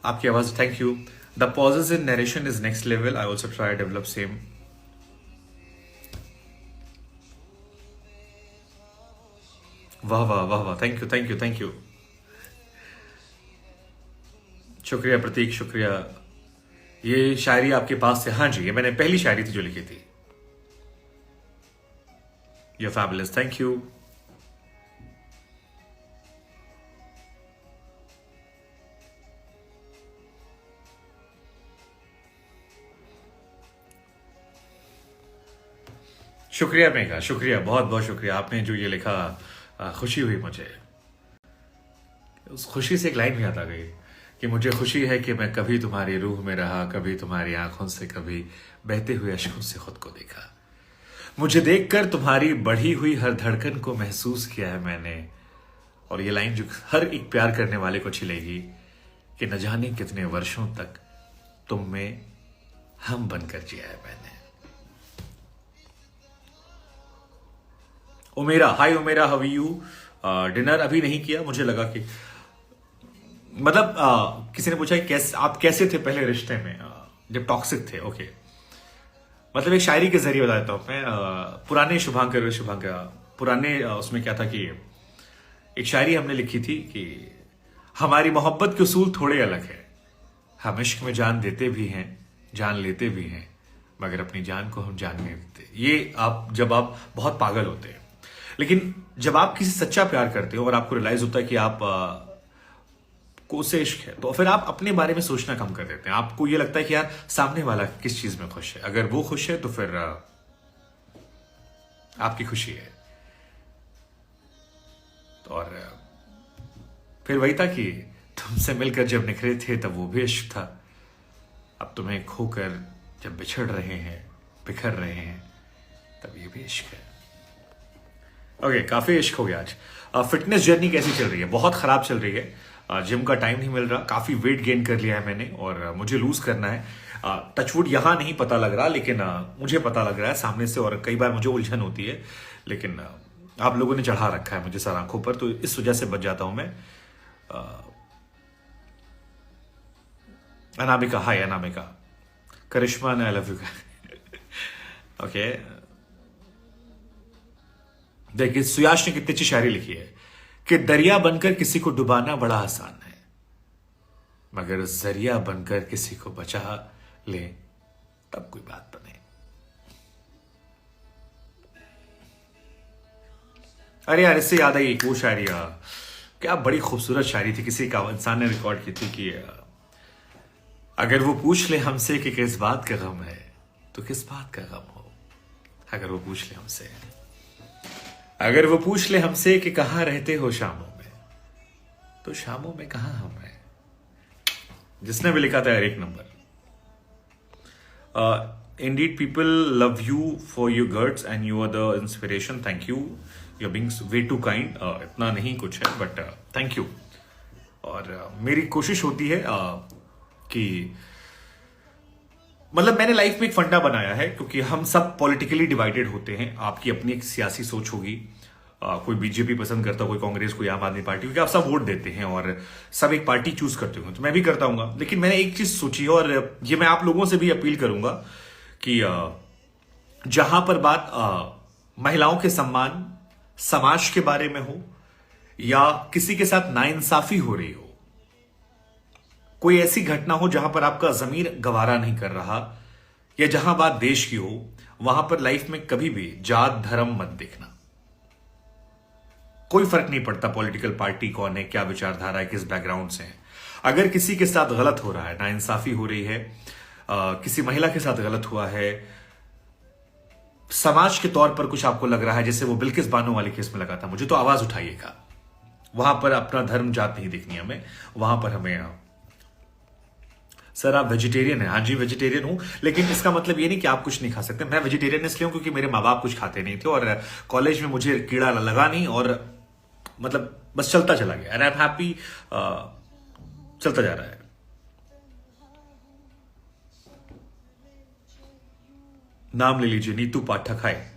आपकी आवाज, thank you. The pauses in narration is next level, I also try develop same. वाह वाह वाह वाह, thank you thank you thank you, शुक्रिया प्रतीक, शुक्रिया। ये शायरी आपके पास से? हाँ जी, ये मैंने पहली शायरी थी जो लिखी थी। You fabulous, thank you. शुक्रिया मेघा, शुक्रिया, बहुत बहुत शुक्रिया। आपने जो ये लिखा, खुशी हुई मुझे। उस खुशी से एक लाइन भी याद आ गई कि मुझे खुशी है कि मैं कभी तुम्हारी रूह में रहा, कभी तुम्हारी आंखों से, कभी बहते हुए अश्कों से खुद को देखा। मुझे देखकर तुम्हारी बढ़ी हुई हर धड़कन को महसूस किया है मैंने। और ये लाइन जो हर एक प्यार करने वाले को छिलेगी कि न जाने कितने वर्षों तक तुम में हम बनकर जिया है मैंने। Umera, hi Umera, how are you. Dinner अभी नहीं किया, मुझे लगा कि मतलब किसी ने पूछा आप कैसे थे पहले रिश्ते में जब टॉक्सिक थे। ओके, मतलब एक शायरी के जरिए बता देता हूं मैं। पुराने उसमें क्या था कि एक शायरी हमने लिखी थी कि हमारी मोहब्बत के उसूल थोड़े अलग है, हम इश्क में जान देते भी हैं, जान लेते भी हैं, मगर अपनी जान को हम जान नहीं देते। ये जब आप बहुत पागल होते हैं। लेकिन जब आप किसी सच्चा प्यार करते हो और आपको रियलाइज होता है कि आप को उससे इश्क है, तो फिर आप अपने बारे में सोचना कम कर देते हैं। आपको ये लगता है कि यार सामने वाला किस चीज में खुश है, अगर वो खुश है तो फिर आपकी खुशी है। और फिर वही था कि तुमसे मिलकर जब निखरे थे तब वो भी इश्क था, अब तुम्हें खोकर जब बिछड़ रहे हैं, बिखर रहे हैं, तब ये भी इश्क है। ओके, काफी इश्क हो गया आज। फिटनेस जर्नी कैसी चल रही है? बहुत खराब चल रही है। जिम का टाइम नहीं मिल रहा, काफी वेट गेन कर लिया है मैंने और मुझे लूज करना है। टचवुड यहां नहीं पता लग रहा, लेकिन मुझे पता लग रहा है सामने से, और कई बार मुझे उलझन होती है, लेकिन आप लोगों ने चढ़ा रखा है मुझे सर आंखों पर, तो इस वजह से बच जाता हूं मैं। अनामिका, हाय अनामिका। करिश्मा ने आई लव यू। ओके, देखिए सुयाश ने कितनी अच्छी शायरी लिखी है कि दरिया बनकर किसी को डुबाना बड़ा आसान है, मगर जरिया बनकर किसी को बचा ले तब कोई बात बने। अरे यार, इससे याद आई एक वो शायरी, क्या बड़ी खूबसूरत शायरी थी, किसी का इंसान ने रिकॉर्ड की थी कि अगर वो पूछ ले हमसे कि किस बात का गम है तो किस बात का गम हो। अगर वो पूछ ले हमसे, अगर वो पूछ ले हमसे कि कहां रहते हो शामों में, तो शामों में कहां हम हैं। जिसने भी लिखा था यार, एक number. Indeed people love you for your words and you are the inspiration. Thank you, you are being way too kind. इतना नहीं कुछ है, बट थैंक यू। और मेरी कोशिश होती है कि मतलब मैंने लाइफ में एक फंडा बनाया है, क्योंकि हम सब पॉलिटिकली डिवाइडेड होते हैं। आपकी अपनी एक सियासी सोच होगी, कोई बीजेपी पसंद करता, कोई कांग्रेस, कोई आम आदमी पार्टी, क्योंकि आप सब वोट देते हैं और सब एक पार्टी चूज करते होंगे, तो मैं भी करता हूँ। लेकिन मैंने एक चीज सोची है, और ये मैं आप लोगों से भी अपील करूंगा कि जहां पर बात महिलाओं के सम्मान, समाज के बारे में हो, या किसी के साथ नाइंसाफी हो रही हो, कोई ऐसी घटना हो जहां पर आपका जमीर गवारा नहीं कर रहा, या जहां बात देश की हो, वहां पर लाइफ में कभी भी जात धर्म मत देखना। कोई फर्क नहीं पड़ता पॉलिटिकल पार्टी कौन है, क्या विचारधारा है, किस बैकग्राउंड से है। अगर किसी के साथ गलत हो रहा है, नाइंसाफी हो रही है, किसी महिला के साथ गलत हुआ है, समाज के तौर पर कुछ आपको लग रहा है, जैसे वो बिल्किस बानो वाले केस में लगा था मुझे, तो आवाज उठाइएगा। वहां पर अपना धर्म जात नहीं देखनी हमें, वहां पर हमें। सर आप वेजिटेरियन हैं? हाँ जी वेजिटेरियन हूं, लेकिन इसका मतलब ये नहीं कि आप कुछ नहीं खा सकते। मैं वेजिटेरियन इसलिए हूं क्योंकि मेरे माँ बाप कुछ खाते नहीं थे, और कॉलेज में मुझे कीड़ा लगा नहीं, और मतलब बस चलता चला गया, एंड आई एम हैप्पी। चलता जा रहा है। नाम ले लीजिए, नीतू पाठक। हाय।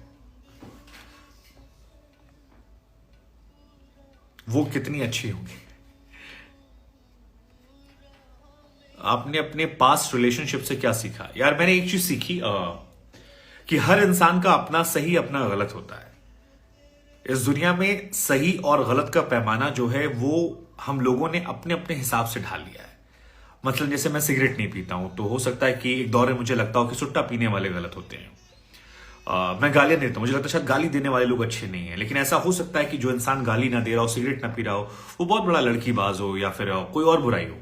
वो कितनी अच्छी होंगी। आपने अपने पास्ट रिलेशनशिप से क्या सीखा? यार मैंने एक चीज सीखी कि हर इंसान का अपना सही अपना गलत होता है। इस दुनिया में सही और गलत का पैमाना जो है वो हम लोगों ने अपने अपने हिसाब से ढाल लिया है। मतलब जैसे मैं सिगरेट नहीं पीता हूं, तो हो सकता है कि एक दौर में मुझे लगता हो कि सुट्टा पीने वाले गलत होते हैं। मैं गालियां देता हूं, मुझे लगता है शायद गाली देने वाले लोग अच्छे नहीं है। लेकिन ऐसा हो सकता है कि जो इंसान गाली ना दे रहा हो, सिगरेट ना पी रहा हो, वो बहुत बड़ा लड़कीबाज हो, या फिर कोई और बुराई हो।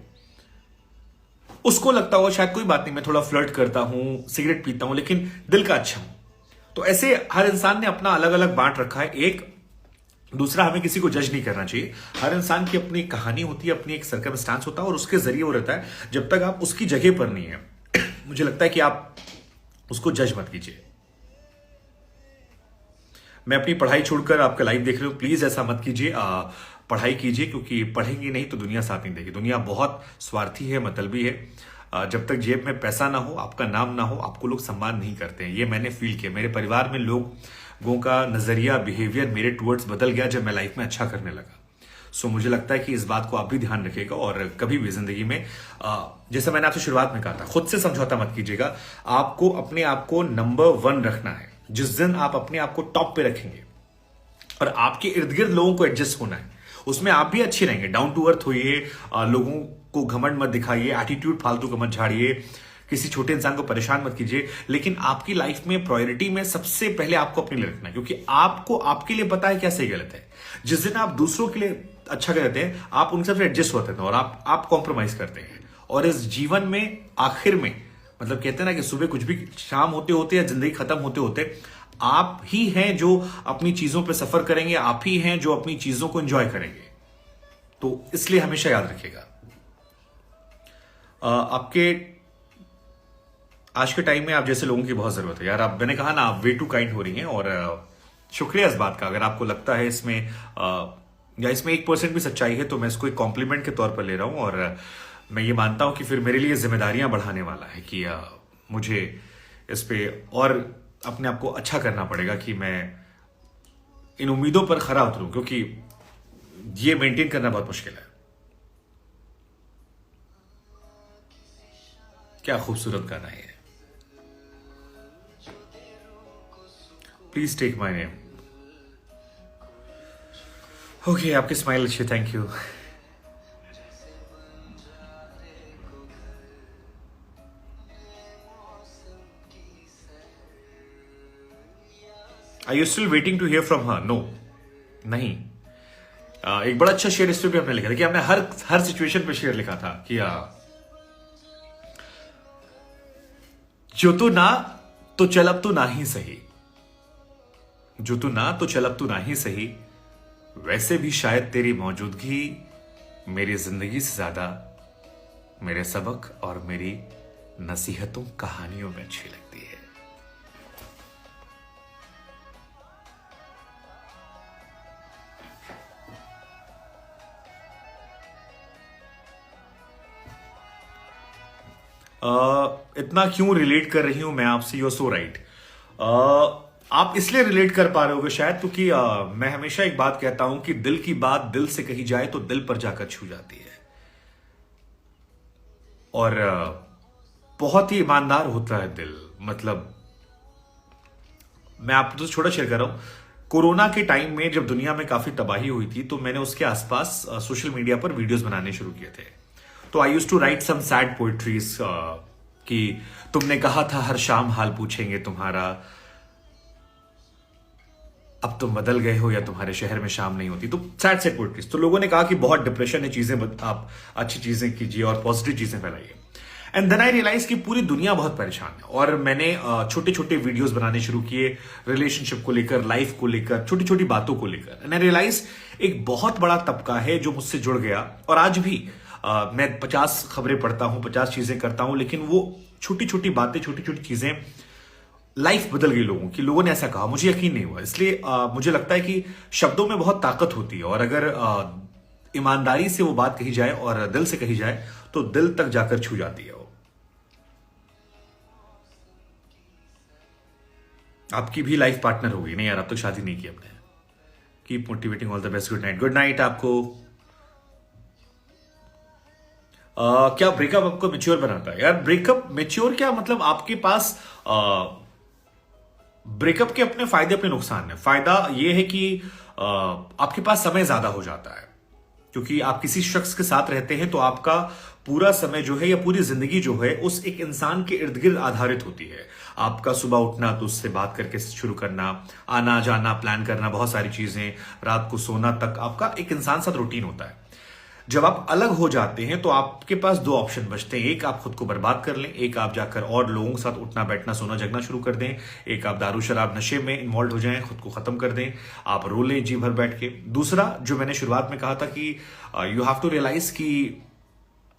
उसको लगता हो शायद कोई बात नहीं, मैं थोड़ा फ्लर्ट करता हूं, सिगरेट पीता हूं, लेकिन दिल का अच्छा हूं। तो ऐसे हर इंसान ने अपना अलग अलग बांट रखा है। एक दूसरा, हमें किसी को जज नहीं करना चाहिए। हर इंसान की अपनी कहानी होती है, अपनी एक सर्कमस्टांस होता है, और उसके जरिए वो रहता है। जब तक आप उसकी जगह पर नहीं है, मुझे लगता है कि आप उसको जज मत कीजिए। मैं अपनी पढ़ाई छोड़कर आपका लाइव देख रहे हो, प्लीज ऐसा मत कीजिए। पढ़ाई कीजिए, क्योंकि पढ़ेंगे नहीं तो दुनिया साथ नहीं देगी। दुनिया बहुत स्वार्थी है, मतलबी है। जब तक जेब में पैसा ना हो, आपका नाम ना हो, आपको लोग सम्मान नहीं करते हैं। ये मैंने फील किया। मेरे परिवार में लोगों का नजरिया, बिहेवियर मेरे टुवर्ड्स बदल गया जब मैं लाइफ में अच्छा करने लगा। सो मुझे लगता है कि इस बात को आप भी ध्यान रखिएगा, और कभी भी जिंदगी में जैसे मैंने आपसे शुरुआत में कहा था, खुद से समझौता मत कीजिएगा। आपको अपने आप को नंबर 1 रखना है। जिस दिन आप अपने आप को टॉप पे रखेंगे और आपके इर्द गिर्द लोगों को एडजस्ट होना है, उसमें आप भी अच्छे रहेंगे। डाउन टू अर्थ होइए, लोगों को घमंड मत दिखाइए, एटीट्यूड फालतू का मत झाड़िए, किसी छोटे इंसान को परेशान मत कीजिए, लेकिन आपकी लाइफ में प्रायोरिटी में सबसे पहले आपको अपने लिए रखना है, क्योंकि आपको आपके लिए पता है क्या सही गलत है। जिस दिन आप दूसरों के लिए अच्छा करते हैं, आप उनके साथ एडजस्ट होते हैं और आप कॉम्प्रोमाइज करते हैं। और इस जीवन में आखिर में मतलब कहते हैं ना कि सुबह कुछ भी शाम होते होते या जिंदगी खत्म होते होते आप ही हैं जो अपनी चीजों पे सफर करेंगे, आप ही हैं जो अपनी चीजों को एंजॉय करेंगे। तो इसलिए हमेशा याद रखिएगा। आपके आज के टाइम में आप जैसे लोगों की बहुत जरूरत है यार। आप, मैंने कहा ना, आप वे टू काइंड हो रही हैं और शुक्रिया इस बात का। अगर आपको लगता है इसमें या इसमें 1% भी सच्चाई है तो मैं इसको एक कॉम्प्लीमेंट के तौर पर ले रहा हूं। और मैं ये मानता हूं कि फिर मेरे लिए जिम्मेदारियां बढ़ाने वाला है कि मुझे इस पे और अपने आप को अच्छा करना पड़ेगा कि मैं इन उम्मीदों पर खरा उतरूं, क्योंकि ये मेंटेन करना बहुत मुश्किल है। क्या खूबसूरत गाना है। Please take my name. Okay, आपकी स्माइल अच्छी, thank you. Are you still waiting to hear from her? No, नहीं। एक बड़ा अच्छा शेयर इस पे भी हमने लिखा था कि हमने हर सिचुएशन पे शेयर लिखा था कि जो तू ना तो चल अब तू ना ही सही, जो तू ना तो चल अब तू ना ही सही, वैसे भी शायद तेरी मौजूदगी मेरी जिंदगी से ज्यादा मेरे सबक और मेरी नसीहतों कहानियों में अच्छी लगती है। इतना क्यों रिलेट कर रही हूं मैं आपसे, यू सो राइट। आप इसलिए रिलेट कर पा रहे होगे शायद क्योंकि मैं हमेशा एक बात कहता हूं कि दिल की बात दिल से कही जाए तो दिल पर जाकर छू जाती है। और बहुत ही ईमानदार होता है दिल। मतलब मैं आपको तो छोटा शेयर कर रहा हूं। कोरोना के टाइम में जब दुनिया में काफी तबाही हुई थी तो मैंने उसके आसपास सोशल मीडिया पर वीडियोस बनाने शुरू किए थे। तो I used to write some sad poetries कि तुमने कहा था हर शाम हाल पूछेंगे तुम्हारा, अब तुम बदल गए हो या तुम्हारे शहर में शाम नहीं होती। तो सैड पोएट्रीज। तो लोगों ने कहा कि बहुत डिप्रेशन है, चीजें आप अच्छी चीजें कीजिए और पॉजिटिव चीजें फैलाइए। एंड देन आई रियलाइज कि पूरी दुनिया बहुत परेशान है। और मैंने छोटे छोटे वीडियोस बनाने शुरू किए रिलेशनशिप को लेकर, लाइफ को लेकर, छोटी छोटी बातों को लेकर। एंड आई रियलाइज एक बहुत बड़ा तबका है जो मुझसे जुड़ गया। और आज भी मैं 50 खबरें पढ़ता हूं, 50 चीजें करता हूं, लेकिन वो छोटी छोटी बातें, छोटी छोटी चीजें, लाइफ बदल गई लोगों की। लोगों ने ऐसा कहा, मुझे यकीन नहीं हुआ। इसलिए मुझे लगता है कि शब्दों में बहुत ताकत होती है और अगर ईमानदारी से वो बात कही जाए और दिल से कही जाए तो दिल तक जाकर छू जाती है वो। आपकी भी लाइफ पार्टनर होगी नहीं यार, अब तक शादी नहीं की आपने। Keep motivating, all the best, good night. Good night आपको। क्या ब्रेकअप आपको मेच्योर बनाता है? यार ब्रेकअप मेच्योर क्या मतलब, आपके पास ब्रेकअप के अपने फायदे अपने नुकसान है। फायदा यह है कि आपके पास समय ज्यादा हो जाता है, क्योंकि आप किसी शख्स के साथ रहते हैं तो आपका पूरा समय जो है या पूरी जिंदगी जो है उस एक इंसान के इर्द गिर्द आधारित होती है। आपका सुबह उठना तो उससे बात करके शुरू करना, आना जाना प्लान करना, बहुत सारी चीजें, रात को सोना तक आपका एक इंसान साथ रूटीन होता है। जब आप अलग हो जाते हैं तो आपके पास दो ऑप्शन बचते हैं। एक आप खुद को बर्बाद कर लें, एक आप जाकर और लोगों के साथ उठना बैठना सोना जगना शुरू कर दें, एक आप दारू शराब नशे में इन्वॉल्व हो जाएं, खुद को खत्म कर दें, आप रो लें जी भर बैठ के। दूसरा जो मैंने शुरुआत में कहा था कि यू हैव टू रियलाइज कि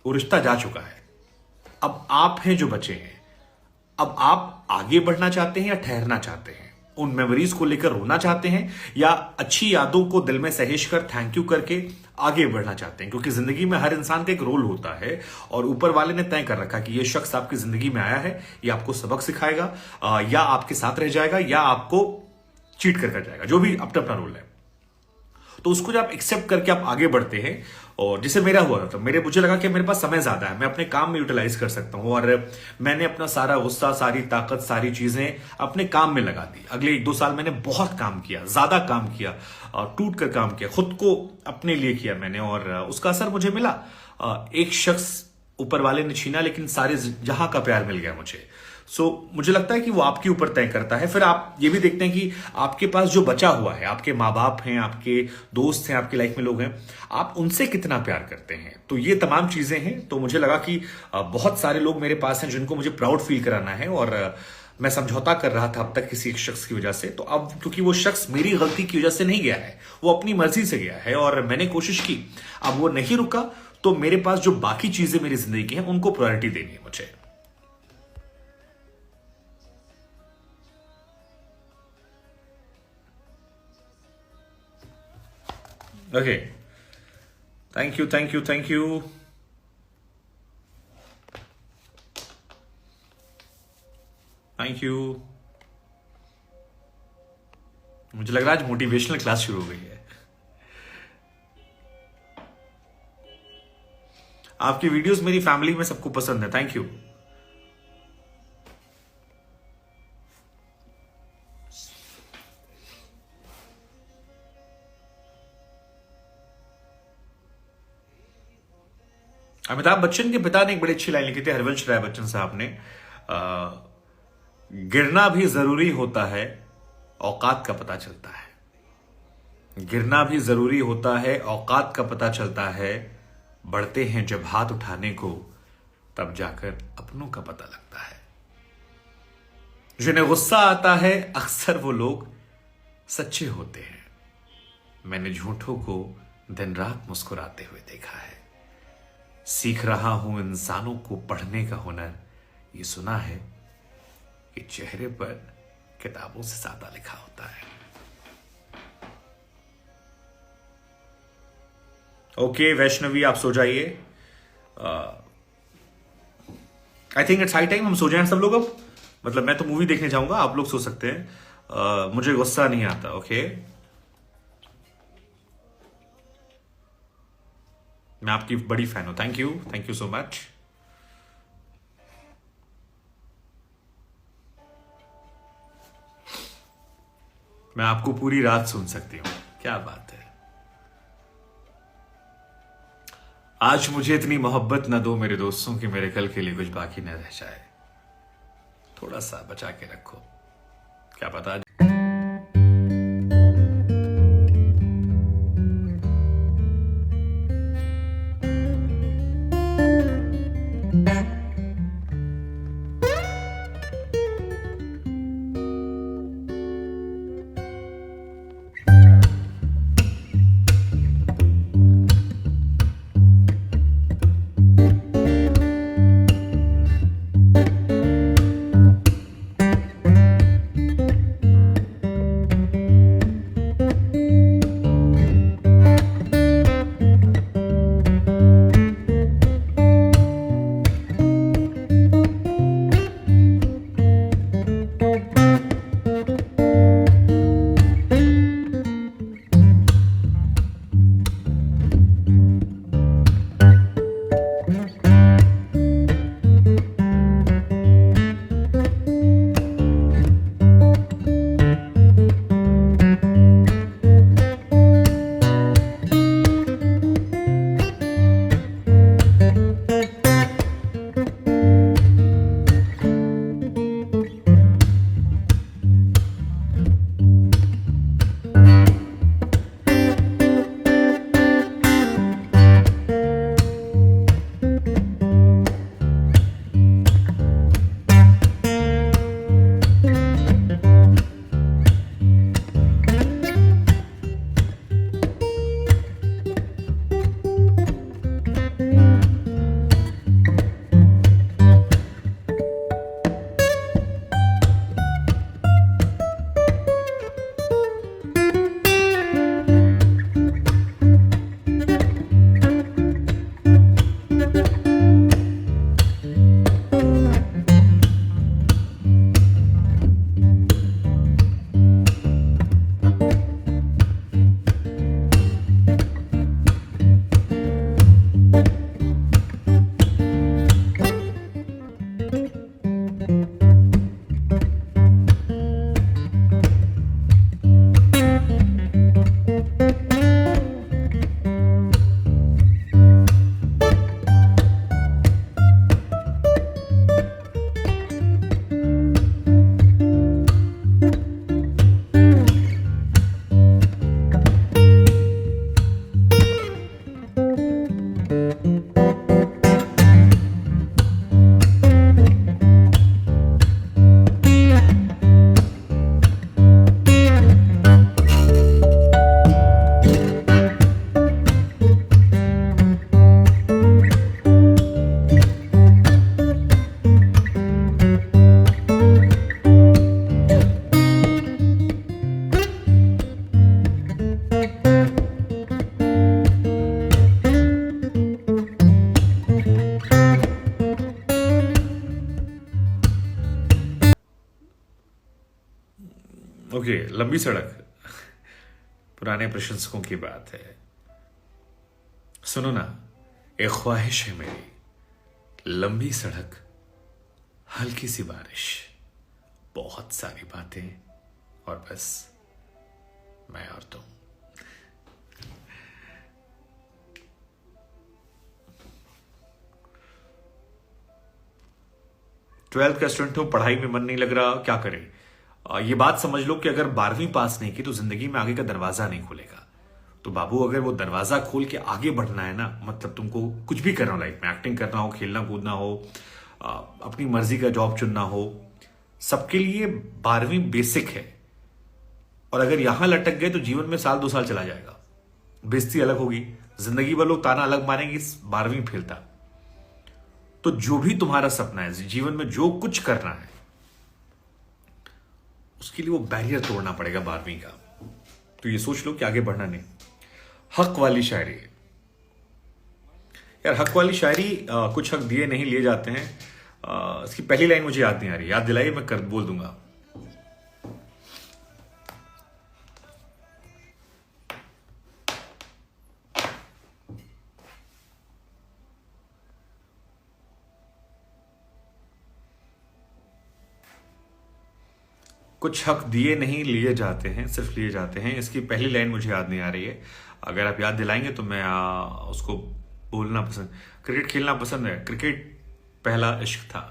वो रिश्ता जा चुका है, अब आप हैं जो बचे हैं। अब आप आगे बढ़ना चाहते हैं या ठहरना चाहते हैं, उन मेमोरीज को लेकर रोना चाहते हैं या अच्छी यादों को दिल में सहेज कर थैंक यू करके आगे बढ़ना चाहते हैं। क्योंकि जिंदगी में हर इंसान का एक रोल होता है और ऊपर वाले ने तय कर रखा कि ये शख्स आपकी जिंदगी में आया है, ये आपको सबक सिखाएगा, या आपके साथ रह जाएगा या आपको चीट कर जाएगा, जो भी अपना अपना रोल है। तो उसको जब आप एक्सेप्ट करके आप आगे बढ़ते हैं, और जिसे मेरा हुआ था, मुझे लगा कि मेरे पास समय ज्यादा है, मैं अपने काम में यूटिलाइज कर सकता हूं, और मैंने अपना सारा गुस्सा, सारी ताकत, सारी चीजें अपने काम में लगा दी। अगले 1-2 साल मैंने बहुत काम किया, ज्यादा काम किया, टूट कर काम किया, खुद को अपने लिए किया मैंने, और उसका असर मुझे मिला। एक शख्स ऊपर वाले ने छीना, लेकिन सारे जहां का प्यार मिल गया मुझे। मुझे लगता है कि वो आपके ऊपर तय करता है। फिर आप ये भी देखते हैं कि आपके पास जो बचा हुआ है, आपके माँ बाप हैं, आपके दोस्त हैं, आपकी लाइफ में लोग हैं, आप उनसे कितना प्यार करते हैं। तो ये तमाम चीजें हैं। तो मुझे लगा कि बहुत सारे लोग मेरे पास हैं जिनको मुझे प्राउड फील कराना है, और मैं समझौता कर रहा था अब तक किसी एक शख्स की वजह से। तो अब क्योंकि वो शख्स मेरी गलती की वजह से नहीं गया है, वो अपनी मर्जी से गया है और मैंने कोशिश की, अब वो नहीं रुका, तो मेरे पास जो बाकी चीजें मेरी जिंदगी की हैं उनको प्रायोरिटी देनी है मुझे। Okay, thank you, thank you, thank you, thank you. मुझे लग रहा है आज मोटिवेशनल क्लास शुरू हो गई है। आपकी वीडियोस मेरी फैमिली में सबको पसंद है, थैंक यू। अमिताभ बच्चन के पिता ने एक बड़ी अच्छी लाइन लिखी थी, हरवंश राय बच्चन साहब ने, गिरना भी जरूरी होता है, औकात का पता चलता है। गिरना भी जरूरी होता है, औकात का पता चलता है। बढ़ते हैं जब हाथ उठाने को, तब जाकर अपनों का पता लगता है। जिन्हें गुस्सा आता है, अक्सर वो लोग सच्चे होते हैं। मैंने झूठों को दिन रात मुस्कुराते हुए देखा है। सीख रहा हूं इंसानों को पढ़ने का हुनर, ये सुना है कि चेहरे पर किताबों से ज्यादा लिखा होता है। ओके वैष्णवी, आप सो जाइए। I think it's high time हम सो जाएं सब लोग अब। मतलब मैं तो मूवी देखने जाऊंगा, आप लोग सो सकते हैं। मुझे गुस्सा नहीं आता। ओके, मैं आपकी बड़ी फैन हूं। Thank you so much. मैं आपको पूरी रात सुन सकती हूं, क्या बात है। आज मुझे इतनी मोहब्बत न दो मेरे दोस्तों की, मेरे कल के लिए कुछ बाकी न रह जाए। थोड़ा सा बचा के रखो, क्या पता। ओके, लंबी सड़क पुराने प्रशंसकों की बात है। सुनो ना, एक ख्वाहिश है मेरी, लंबी सड़क, हल्की सी बारिश, बहुत सारी बातें और बस मैं और तुम। ट्वेल्थ का स्टूडेंट हूं, पढ़ाई में मन नहीं लग रहा, क्या करें? ये बात समझ लो कि अगर 12वीं पास नहीं की तो जिंदगी में आगे का दरवाजा नहीं खुलेगा। तो बाबू, अगर वो दरवाजा खोल के आगे बढ़ना है ना, मतलब तुमको कुछ भी करना हो लाइफ में, एक्टिंग करना हो, खेलना कूदना हो, अपनी मर्जी का जॉब चुनना हो, सबके लिए 12वीं बेसिक है। और अगर यहां लटक गए तो जीवन में साल 2 साल चला जाएगा, बेइज्जती अलग होगी, जिंदगी भर लोग ताना अलग मारेंगे, 12वीं फेलता। तो जो भी तुम्हारा सपना है, जीवन में जो कुछ करना है, उसके लिए वो बैरियर तोड़ना पड़ेगा 12वीं का। तो ये सोच लो कि आगे बढ़ना नहीं। हक वाली शायरी, यार हक वाली शायरी, कुछ हक दिए नहीं लिए जाते हैं। इसकी पहली लाइन मुझे याद नहीं आ रही, याद दिलाइए, मैं कर बोल दूंगा। कुछ हक दिए नहीं लिए जाते हैं, सिर्फ लिए जाते हैं। इसकी पहली लाइन मुझे याद नहीं आ रही है, अगर आप याद दिलाएंगे तो मैं उसको बोलना पसंद। क्रिकेट खेलना पसंद है, क्रिकेट पहला इश्क था।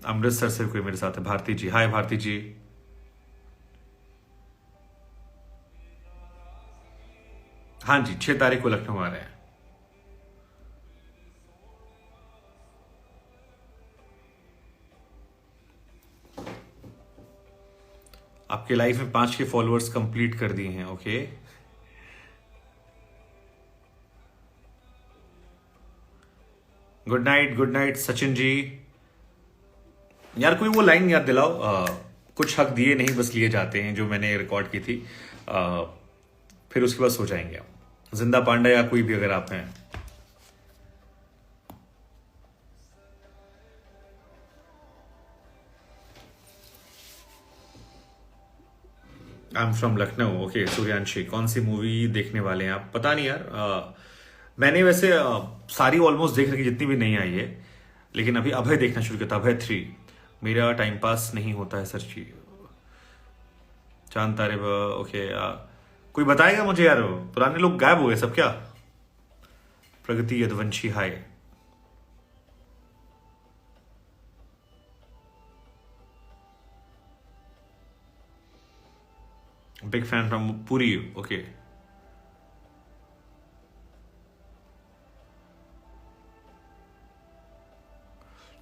अमृतसर से कोई मेरे साथ है, भारती जी। हाय भारती जी। हाँ जी, 6 तारीख को लखनऊ आ रहे हैं। आपके लाइफ में 5 के फॉलोअर्स कंप्लीट कर दिए हैं, okay. Good night Sachin ji. यार कोई वो लाइन याद दिलाओ, कुछ हक दिए नहीं बस लिए जाते हैं, जो मैंने रिकॉर्ड की थी। फिर उसके बाद सो जाएंगे आप। जिंदा पांडा या कोई भी अगर आप हैं। आई am from Lucknow, okay. Suryanshi, कौन सी मूवी देखने वाले हैं आप? पता नहीं यार, मैंने वैसे सारी ऑलमोस्ट देख रखी जितनी भी नहीं आई है, लेकिन अभी अभय देखना शुरू किया था, अभय 3। मेरा टाइम पास नहीं होता है सर जी। चांद तारे ओके। कोई बताएगा मुझे यार, पुराने लोग गायब हो गए सब क्या? Pragati Yadvanshi, hi. Big fan from Puri, okay.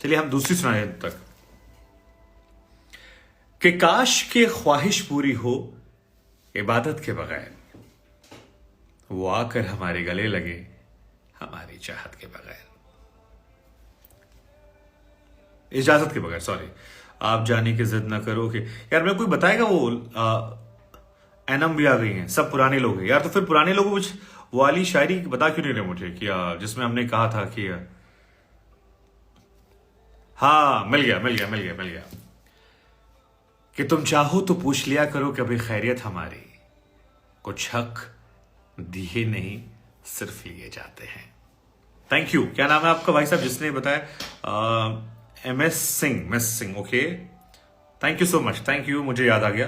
चलिए हम दूसरी सुनाए अब तक। कि काश के ख्वाहिश पूरी हो इबादत के बगैर, वो आकर हमारे गले लगे हमारी चाहत के बगैर, इजाजत के बगैर, सॉरी। आप जाने की जिद ना करो कि यार मैं, कोई बताएगा वो एनम भी आ गई हैं, सब पुराने लोग हैं यार। तो फिर पुराने लोगों कुछ वो वाली शायरी बता क्यों नहीं रहे मुझे कि जिसमें हमने कहा था कि हाँ, मिल गया कि तुम चाहो तो पूछ लिया करो कभी खैरियत हमारी, कुछ हक दिए नहीं सिर्फ लिए जाते हैं। Thank you. क्या नाम है आपका भाई साहब जिसने बताया? MS Singh, okay. Thank you so much, thank you, मुझे याद आ गया।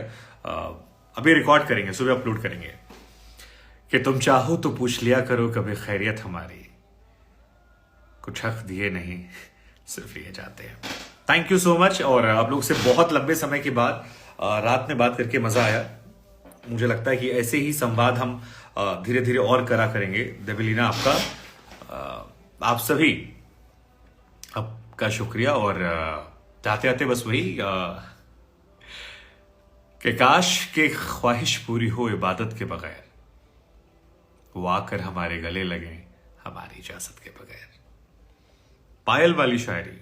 अभी रिकॉर्ड करेंगे, सुबह अपलोड करेंगे। कि तुम चाहो तो पूछ लिया करो कभी खैरियत हमारी, कुछ हक दिए नहीं सिर्फ लिए जाते हैं। Thank you so much. और आप लोग से बहुत लंबे समय के बाद रात में बात करके मजा आया। मुझे लगता है कि ऐसे ही संवाद हम धीरे धीरे और करा करेंगे। देवलीना, आपका आप सभी आपका शुक्रिया। और जाते आते बस वही कि काश के ख्वाहिश पूरी हो इबादत के बगैर, वो आकर हमारे गले लगे हमारी इजाजत के बगैर। पायल वाली शायरी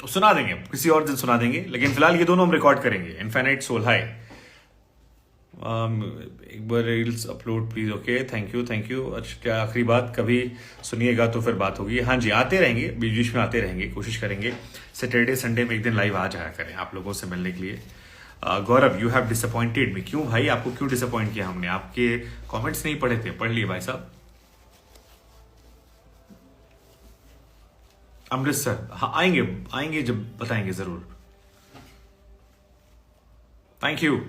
सुना देंगे, किसी और दिन सुना देंगे, लेकिन फिलहाल ये दोनों हम रिकॉर्ड करेंगे। Infinite soul, hi. एक बार reels upload please. Okay, thank you. अच्छा, आखिरी बात, कभी सुनिएगा तो फिर बात होगी। हाँ जी, आते रहेंगे, बीच बीच में आते रहेंगे, कोशिश करेंगे सैटरडे संडे में एक दिन लाइव आ जाया करें आप लोगों से मिलने के लिए। गौरव, यू हैव डिसअपॉइंटेड मी। क्यों भाई, आपको क्यों डिसअपॉइंट किया हमने? आपके कमेंट्स नहीं पढ़े थे, पढ़ लिए भाई साहब। अमृतसर, हाँ आएंगे जब बताएंगे जरूर। Thank you.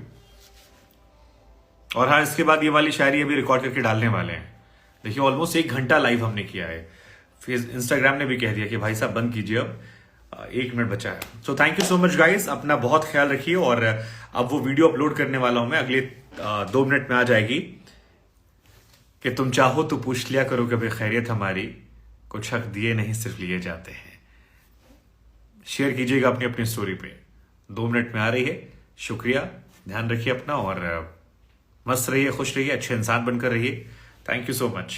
और हाँ, इसके बाद ये वाली शायरी अभी रिकॉर्ड करके डालने वाले हैं। देखिए, ऑलमोस्ट 1 घंटा लाइव हमने किया है। फिर इंस्टाग्राम ने भी कह दिया कि भाई साहब बंद कीजिए, अब 1 मिनट बचा है। So thank you so much guys, अपना बहुत ख्याल रखिए। और अब वो वीडियो अपलोड करने वाला हूं मैं, अगले 2 मिनट में आ जाएगी कि तुम चाहो तो पूछ लिया करो कभी खैरियत हमारी, कुछ हक दिए नहीं सिर्फ लिए जाते हैं। शेयर कीजिएगा अपनी अपनी स्टोरी पे। 2 मिनट में आ रही है। शुक्रिया, ध्यान रखिए अपना और मस्त रहिए, खुश रहिए, अच्छे इंसान बनकर रहिए। Thank you so much.